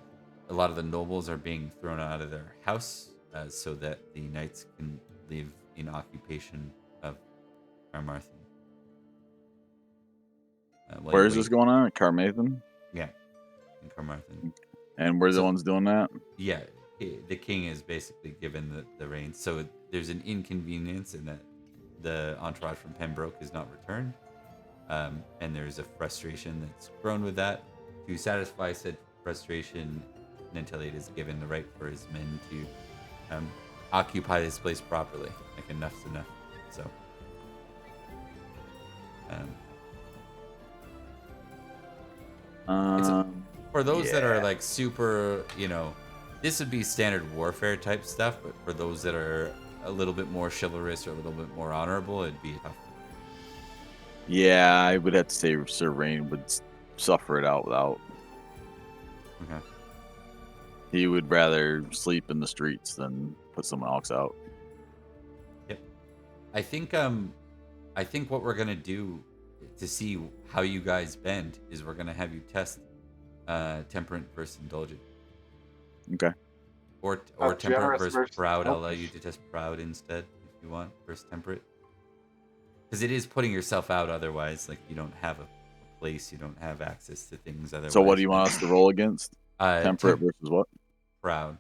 A lot of the nobles are being thrown out of their house so that the knights can live in occupation of Carmarthen. Where is this going on? Carmarthen? Yeah, in Carmarthen. And we're the ones doing that? Yeah, the king is basically given the reins. So there's an inconvenience in that the entourage from Pembroke is not returned. And there's a frustration that's grown with that. To satisfy said frustration, Nanteleod is given the right for his men to occupy this place properly. Like, enough's enough. So, for those that are like super, this would be standard warfare type stuff, but for those that are a little bit more chivalrous or a little bit more honorable, it'd be tough. Yeah, I would have to say Sir Rain would suffer it out without. Okay. He would rather sleep in the streets than put someone else out. Yep. I think what we're gonna do to see how you guys bend is we're gonna have you test temperate versus indulgent. Okay. Or temperate versus proud. I'll allow you to test proud instead if you want versus temperate. Because it is putting yourself out otherwise. Like, you don't have a place, you don't have access to things otherwise. So what do you want us to roll against? Temperate versus what? Proud.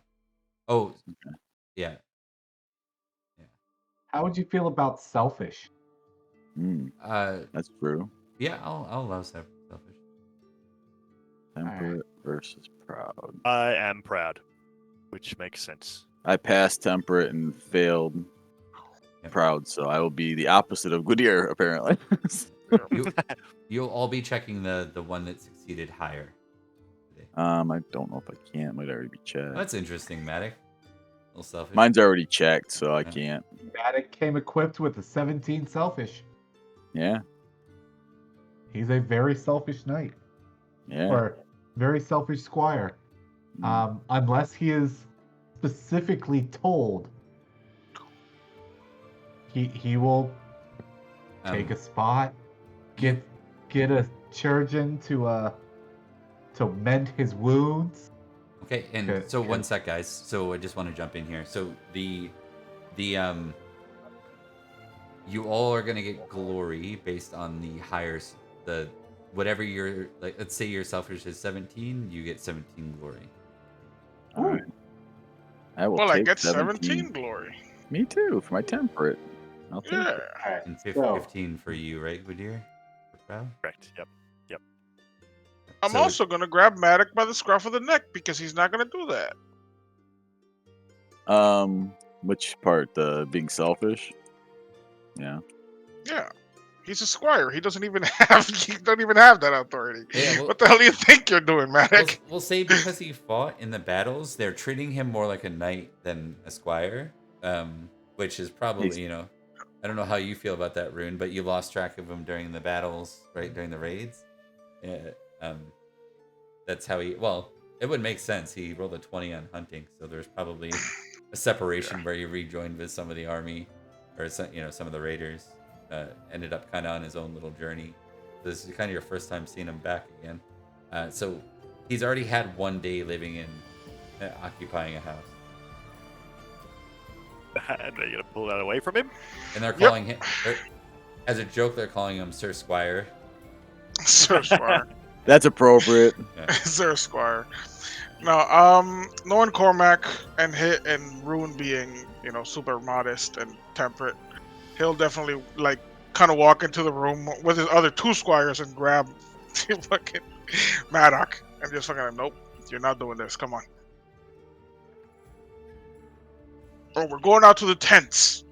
Oh, okay. Yeah. How would you feel about selfish? That's true. Yeah, I'll allow selfish. Temperate versus proud. I am proud, which makes sense. I passed temperate and failed proud, so I will be the opposite of Goodyear, apparently. You'll all be checking the one that succeeded higher today. I don't know if I can. It might already be checked. That's interesting, Matic. A little selfish. Mine's already checked, so I can't. Matic came equipped with a 17 selfish. Yeah. He's a very selfish knight. Yeah. Or very selfish squire. Unless he is specifically told, he will take a spot, get a chirurgeon to mend his wounds. Okay, and so one sec, guys. So I just want to jump in here. So the you all are gonna get glory based on the higher whatever your, like, let's say your selfish is 17, you get 17 glory. All right. I get 17 glory. Me too, for my temperate. I'll take it. And 15 for you, right, Goodyear? Correct. Yep. I'm also gonna grab Matic by the scruff of the neck because he's not gonna do that. Which part? The being selfish? Yeah. Yeah. He's a squire. He doesn't even have that authority. Yeah, what the hell do you think you're doing, Matic? We'll say because he fought in the battles, they're treating him more like a knight than a squire. Which is probably, I don't know how you feel about that, Rune, but you lost track of him during the battles, right? During the raids. Yeah. That's how it would make sense. He rolled a 20 on hunting, so there's probably a separation where he rejoined with some of the army, or some of the raiders. Ended up kind of on his own little journey. This is kind of your first time seeing him back again. So he's already had one day living in, occupying a house. And they're gonna pull that away from him. And they're calling him, as a joke, they're calling him Sir Squire. Sir Squire. That's appropriate. Sir Squire. No, knowing Cormac and Rune being, super modest and temperate, he'll definitely kind of walk into the room with his other two squires and grab fucking Maddock and just fucking, nope, you're not doing this. Come on. Oh, we're going out to the tents.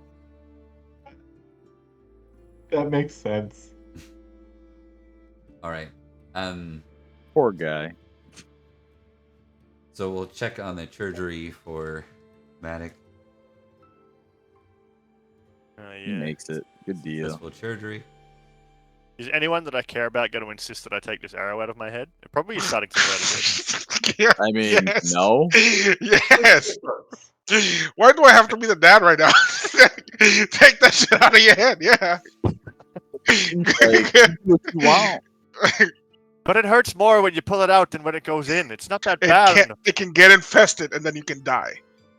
That makes sense. All right. Poor guy. So we'll check on the surgery for Matic. He makes it. Good deal. Successful surgery. Is anyone that I care about going to insist that I take this arrow out of my head? It probably is starting to hurt a bit. I mean, no. Yes. Why do I have to be the dad right now? Take that shit out of your head. Yeah. Wow. But it hurts more when you pull it out than when it goes in. It's not that bad. It can get infested and then you can die.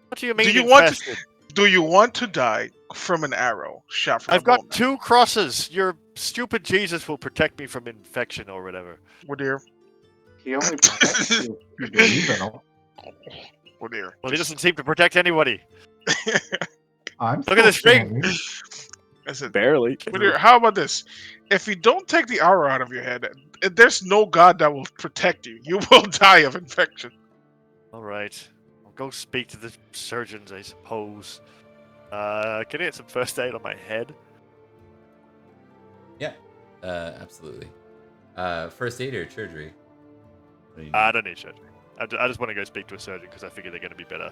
What do you mean infested? Do you want to die from an arrow shot from I've a got bowman? 2 crosses. Your stupid Jesus will protect me from infection or whatever. Oh dear. He only protects you if you believe in him. Oh dear. Well, he doesn't seem to protect anybody. I'm Look at this ring. standing. Listen, Barely. oh dear, how about this? If you don't take the arrow out of your head, there's no god that will protect you. You will die of infection. All right. I'll go speak to the surgeons, I suppose. Can I get some first aid on my head? Yeah, absolutely. First aid or surgery? What do you I need? don't need surgery. I just want to go speak to a surgeon because I figure they're going to be better.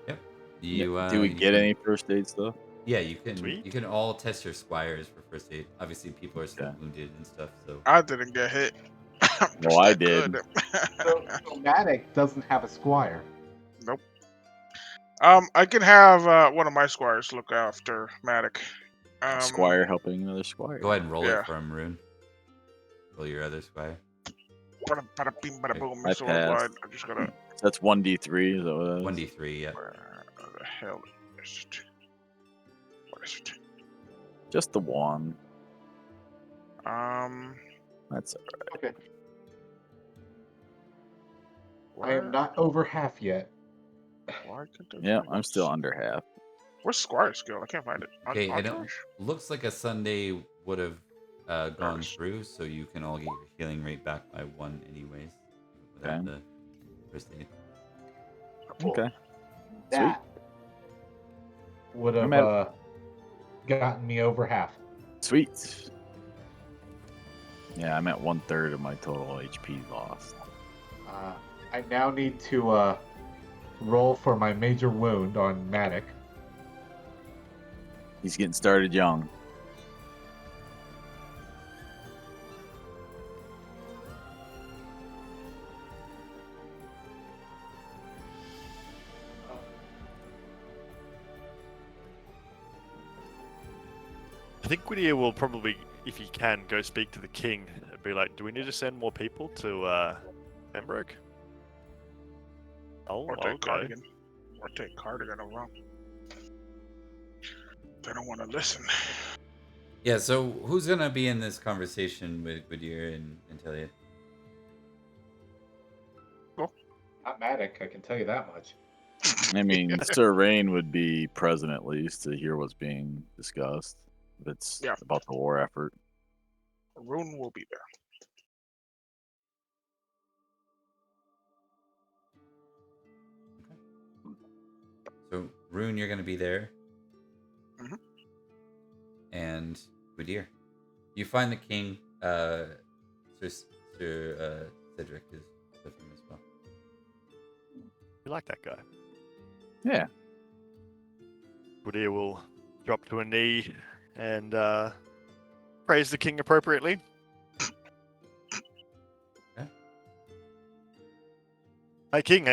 Yep. Do we you get can- any first aid stuff? Yeah, you can. Sweet. You can all test your squires for first aid. Obviously, people are still Okay. wounded and stuff. So I didn't get hit. I'm just Well, I that did. good. So Matic doesn't have a squire. Nope. I can have one of my squires look after Matic. A squire helping another squire. go ahead and roll Yeah. it for him, Rune. Roll your other squire. Bada, bada, bing, bada, boom, I Mr. Worldwide. passed. I'm just gonna. That's 1d3. Is that what that is? 1d3. Yeah. Where the hell is it? What is it? Just the one. Where? That's Okay. I am not over half yet. Why can't I yeah. find I'm this? still under half. Where's Squire skill? I can't find it. Okay, and it Entourage? looks like a Sunday would have gone Nice. through, so you can all get your healing rate back by 1 anyways. Without Okay. the first aid. Okay. That would I'm have at- gotten me over half. Sweet. Yeah, I'm at 1/3 of my total HP lost. I now need to roll for my major wound on Matic. He's getting started young. I think Whittier will probably, if he can, go speak to the king and be like, "Do we need to send more people to Pembroke?" Oh, Or take okay. Cardigan. Or take Cardigan around. They don't want to listen. Yeah, so who's gonna be in this conversation with Goodyear and Nanteleod? Not Matic, I can tell you that much. I mean, Sir Rain would be present at least to hear what's being discussed. If it's Yeah. about the war effort. Rune will be there. So Rune, you're gonna be there. Mhm. And Goodyear. You find the king, Sir Cedric is with him as well. You like that guy? Yeah. Whittier will drop to a knee and praise the king appropriately. Yeah. Hi, King.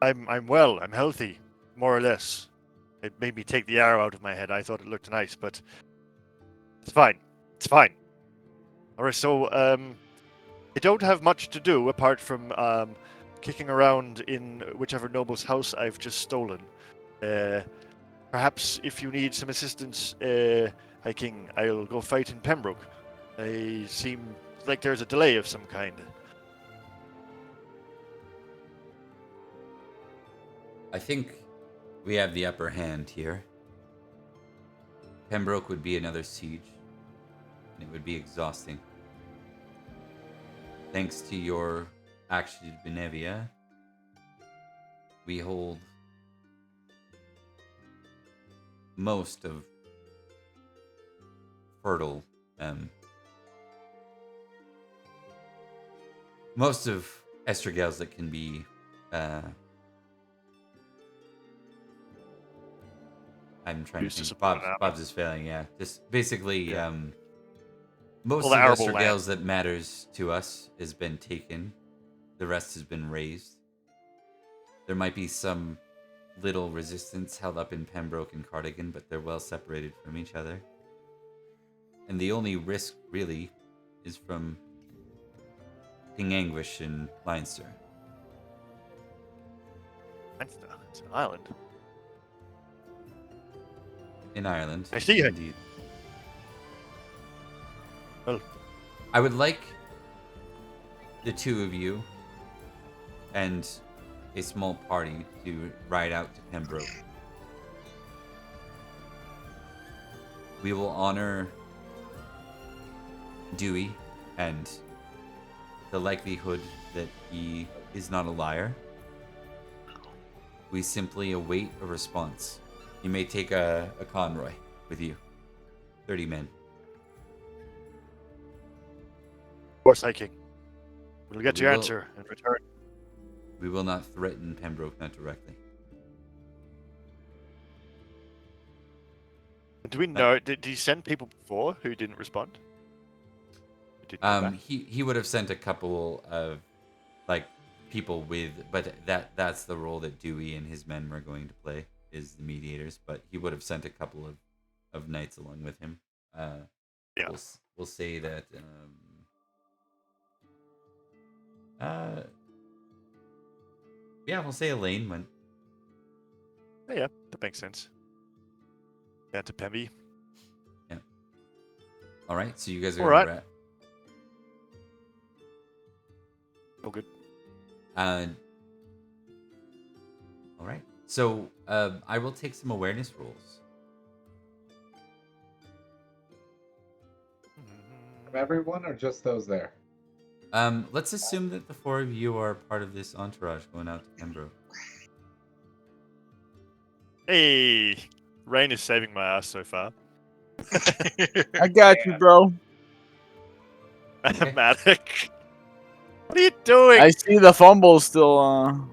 I'm well. I'm healthy, more or less. It made me take the arrow out of my head. I thought it looked nice, but it's fine. It's fine. All right, so I don't have much to do apart from kicking around in whichever noble's house I've just stolen. Perhaps if you need some assistance, High King, I'll go fight in Pembroke. I seem like there's a delay of some kind. I think we have the upper hand here. Pembroke would be another siege, and it would be exhausting. Thanks to your action in Benevia, we hold most of fertile, most of Estregales that can be, I'm trying Used to to think. support an army. Bob's is failing, yeah. Just basically, Yeah. most Well, the of arable Estregales that matters to us has been taken. The rest has been raised. There might be some little resistance held up in Pembroke and Cardigan, but they're well separated from each other. And the only risk, really, is from King Anguish and Leinster. Leinster. It's an island. In Ireland. I see. Indeed. Well, I would like the two of you and a small party to ride out to Pembroke. We will honor Dewey and the likelihood that he is not a liar. We simply await a response. You may take a convoy with you. 30 men. of course, High King. We'll get We your will- answer in return. We will not threaten Pembroke, not directly. Do we know? Did he send people before who didn't respond? Who didn't come back? He would have sent a couple of like people with, but that's the role that Dewey and his men were going to play, is the mediators. But he would have sent a couple of knights along with him. Yeah. We'll say that. Yeah, we'll say Elaine went. Oh, yeah, that makes sense. Down to Pemby. All right, so you guys are All gonna right. All good. All right. So I will take some awareness rolls. From everyone or just those there? Let's assume that the four of you are part of this entourage going out to Pembroke. Hey, Rain is saving my ass so far. I got you, bro. Mathematic. What are you doing? I see the fumble still.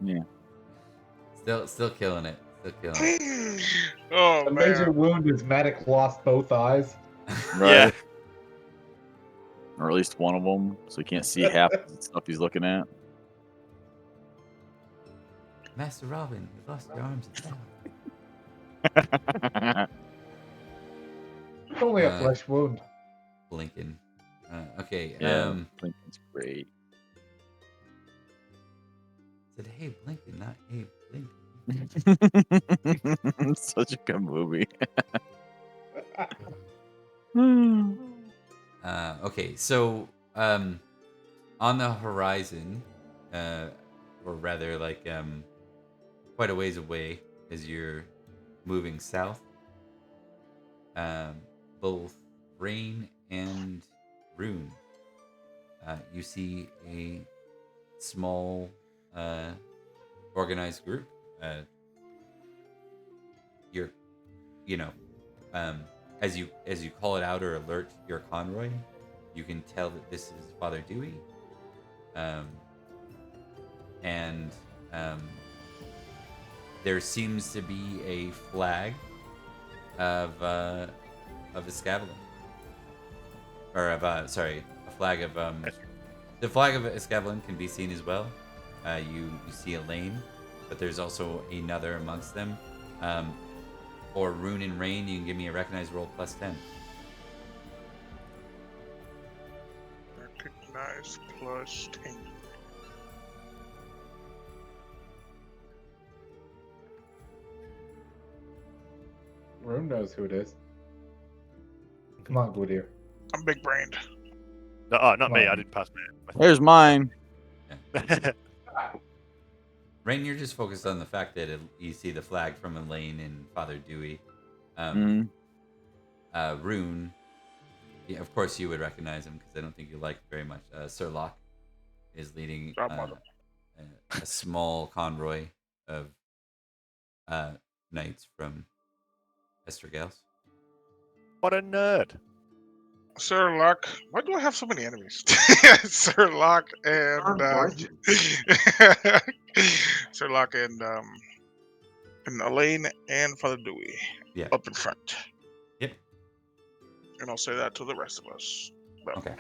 Yeah. Still killing it. Still killing it. Oh The man. major wound is Medic lost both eyes. Right. Yeah. Or at least one of them, so he can't see half the stuff he's looking at. Master Robin, you've lost your arms and tail. It's only a flesh wound. Blinken. Okay. Yeah, Lincoln's great. Said, hey, Blinken, not hey, Blinken. Such a good movie. Okay, so on the horizon, or rather, like quite a ways away as you're moving south, both Rain and Rune, you see a small organized group. As you call it out or alert your convoy, you can tell that this is Father Dewey, and there seems to be a flag of Escavalon, or of a flag of the flag of Escavalon can be seen as well. You see Elaine, but there's also another amongst them. For Rune and Rain, you can give me a recognize roll plus 10. Recognize plus 10. Rune knows who it is. Come on, Gwydir. I'm big brained. No, oh, not me. Well, I didn't pass There's mine. my. Rain, you're just focused on the fact that you see the flag from Elaine and Father Dewey. Mhm. Rune, yeah, of course you would recognize him because I don't think you like very much. Cerdic is leading a small convoy of knights from Estregales. What a nerd. Cerdic. Why do I have so many enemies? Cerdic and Cerdic and Elaine and Father Dewey. Yeah. Up in front. Yep. And I'll say that to the rest of us. But Okay.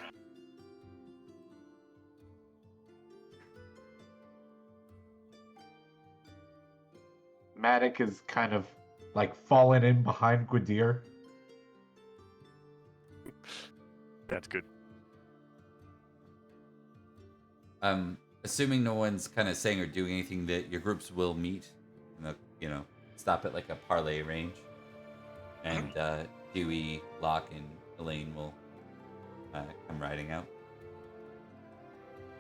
Matic is kind of like fallen in behind Gwydir. That's good. assuming no one's kind of saying or doing anything, that your groups will meet, stop at like a parlay range, and Dewey, Locke, and Elaine will come riding out.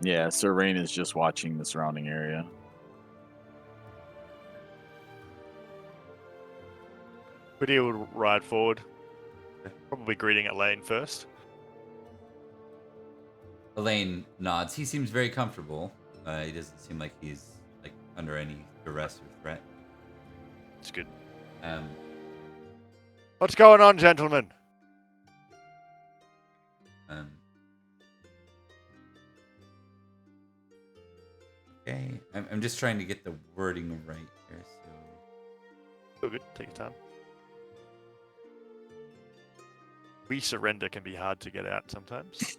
Yeah, Sir Rain is just watching the surrounding area. Gwydir would ride forward, probably greeting Elaine first. Elaine nods. He seems very comfortable. He doesn't seem like he's like under any duress or threat. It's good. Um, What's going on, gentlemen? Okay, I'm just trying to get the wording right here. So good. Take your time. We surrender can be hard to get out sometimes.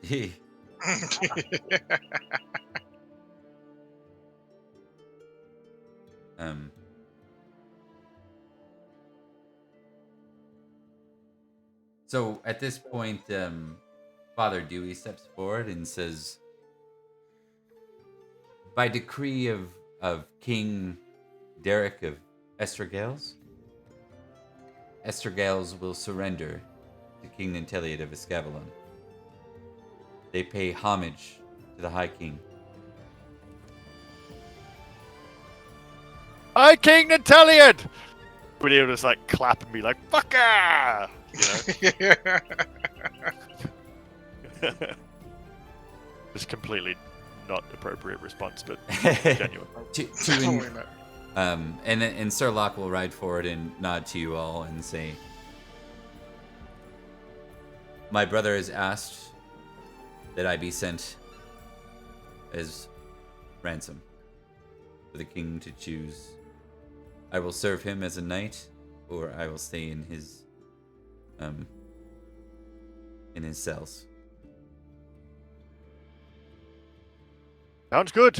So at this point, Father Dewey steps forward and says, by decree of King Derek of Estregales, Estregales will surrender to King Nanteleod of Escavalon. They pay homage to the High King. Hi, King Nanteleod! Gwydir would just like clap and be like, "Fuck yeah!" Just completely not appropriate response, but genuine. And Sir Locke will ride forward and nod to you all and say, my brother has asked that I be sent as ransom for the king to choose. I will serve him as a knight, or I will stay in his cells. Sounds good.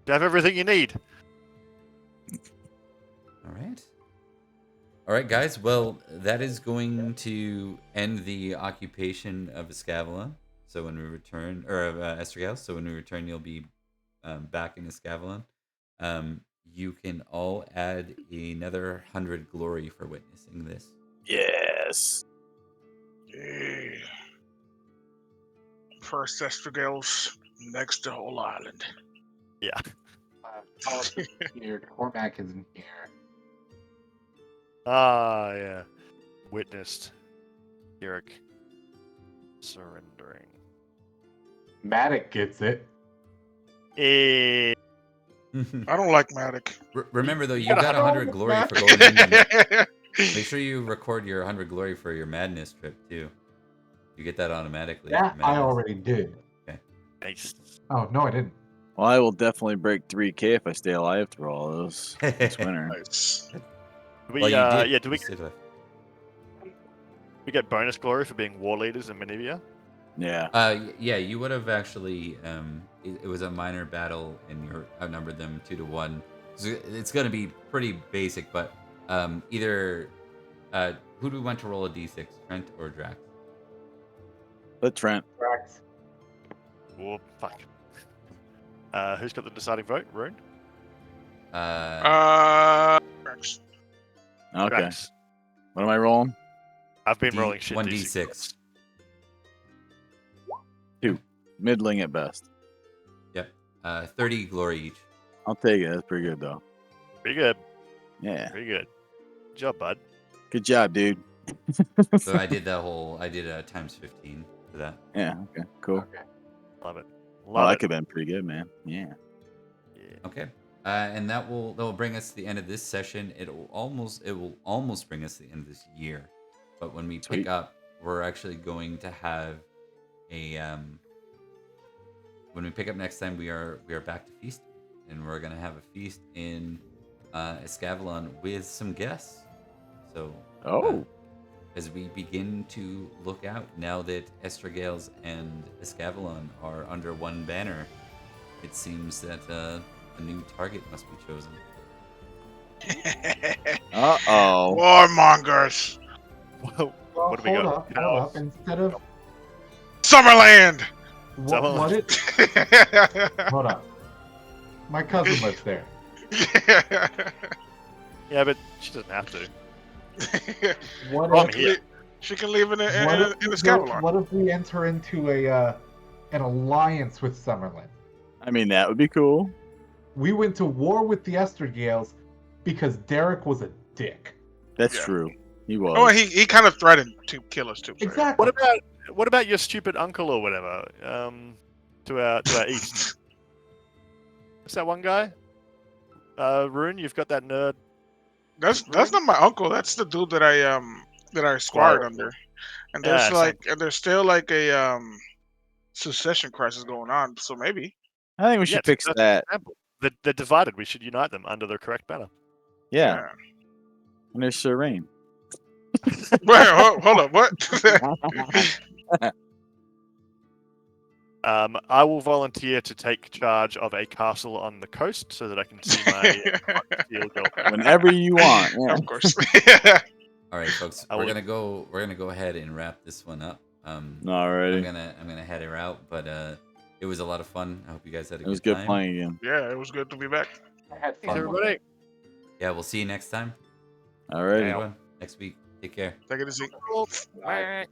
You have everything you need. All right, guys. Well, that is going to end the occupation of Escavalon. So when we return, or Estregales. So when we return, you'll be back in Escavalon. You can all add another 100 glory for witnessing this. Yes. Yeah. First Estregales, next the whole island. Yeah. Here, Cormac isn't here. Ah, yeah. Witnessed Eric surrendering. Matic gets it. I don't like Matic. Remember, though, you got 100 glory for going in. Make sure you record your 100 glory for your madness trip, too. You get that automatically. That I already did. Okay. Nice. Oh, no, I didn't. Well, I will definitely break 3K if I stay alive through all those this winter. Nice. Do we get bonus glory for being war leaders in Menevia? Yeah. Yeah, you would have actually. It was a minor battle, and you outnumbered them 2-1. So it's going to be pretty basic, but either who do we want to roll a d6, Trent or Drax? Let Trent. Drax. Oh, fuck. Who's got the deciding vote? Rune? Drax. Okay. Drax. What am I rolling? I've been rolling shit. 1d6. 2. Middling at best. Yep. 30 glory each. I'll take it. That's pretty good, though. Pretty good. Yeah. Pretty good. Good job, bud. Good job, dude. So I did times 15 for that. Yeah. Okay. Cool. Okay. Love it. Well, that could have been pretty good, man. Yeah. Okay. And that will bring us to the end of this session. It will almost bring us to the end of this year. But when we pick up, we're actually going to have a when we pick up next time, we are back to feast, and we're gonna have a feast in Escavalon with some guests. So as we begin to look out, now that Estregales and Escavalon are under one banner, it seems that a new target must be chosen. Uh-oh. Warmongers. Whoa. Well, What do we hold got? up. Instead of Summerland. What it? Hold on. My cousin lives there. Yeah, but she doesn't have to. What Well, if, I'm here. She can live in what if we Escavalon. what if we enter into an alliance with Summerlin? I mean, that would be cool. We went to war with the Estregales because Derek was a dick. That's Yeah. true. He was. Oh, he kind of threatened to kill us too. So Exactly. What about your stupid uncle or whatever? To our east. What's that one guy? Rune, you've got that nerd. That's not my uncle. That's the dude that I squired under. And there's there's still like a succession crisis going on. So maybe. I think we should fix that's that. an example. They're divided. We should unite them under the correct banner. Yeah. And there's Sir Rain. Wait, hold up. What? I will volunteer to take charge of a castle on the coast so that I can see my steel girlfriend. Whenever you want. Yeah. Of course. All right, folks. We're gonna go ahead and wrap this one up. Alrighty. I'm gonna head her out, but it was a lot of fun. I hope you guys had a It was good good time. playing again. Yeah, it was good to be back. I had Thanks, fun. everybody. Yeah, we'll see you next time. Alrighty. Everyone, next week. Take care. Take it easy. Bye.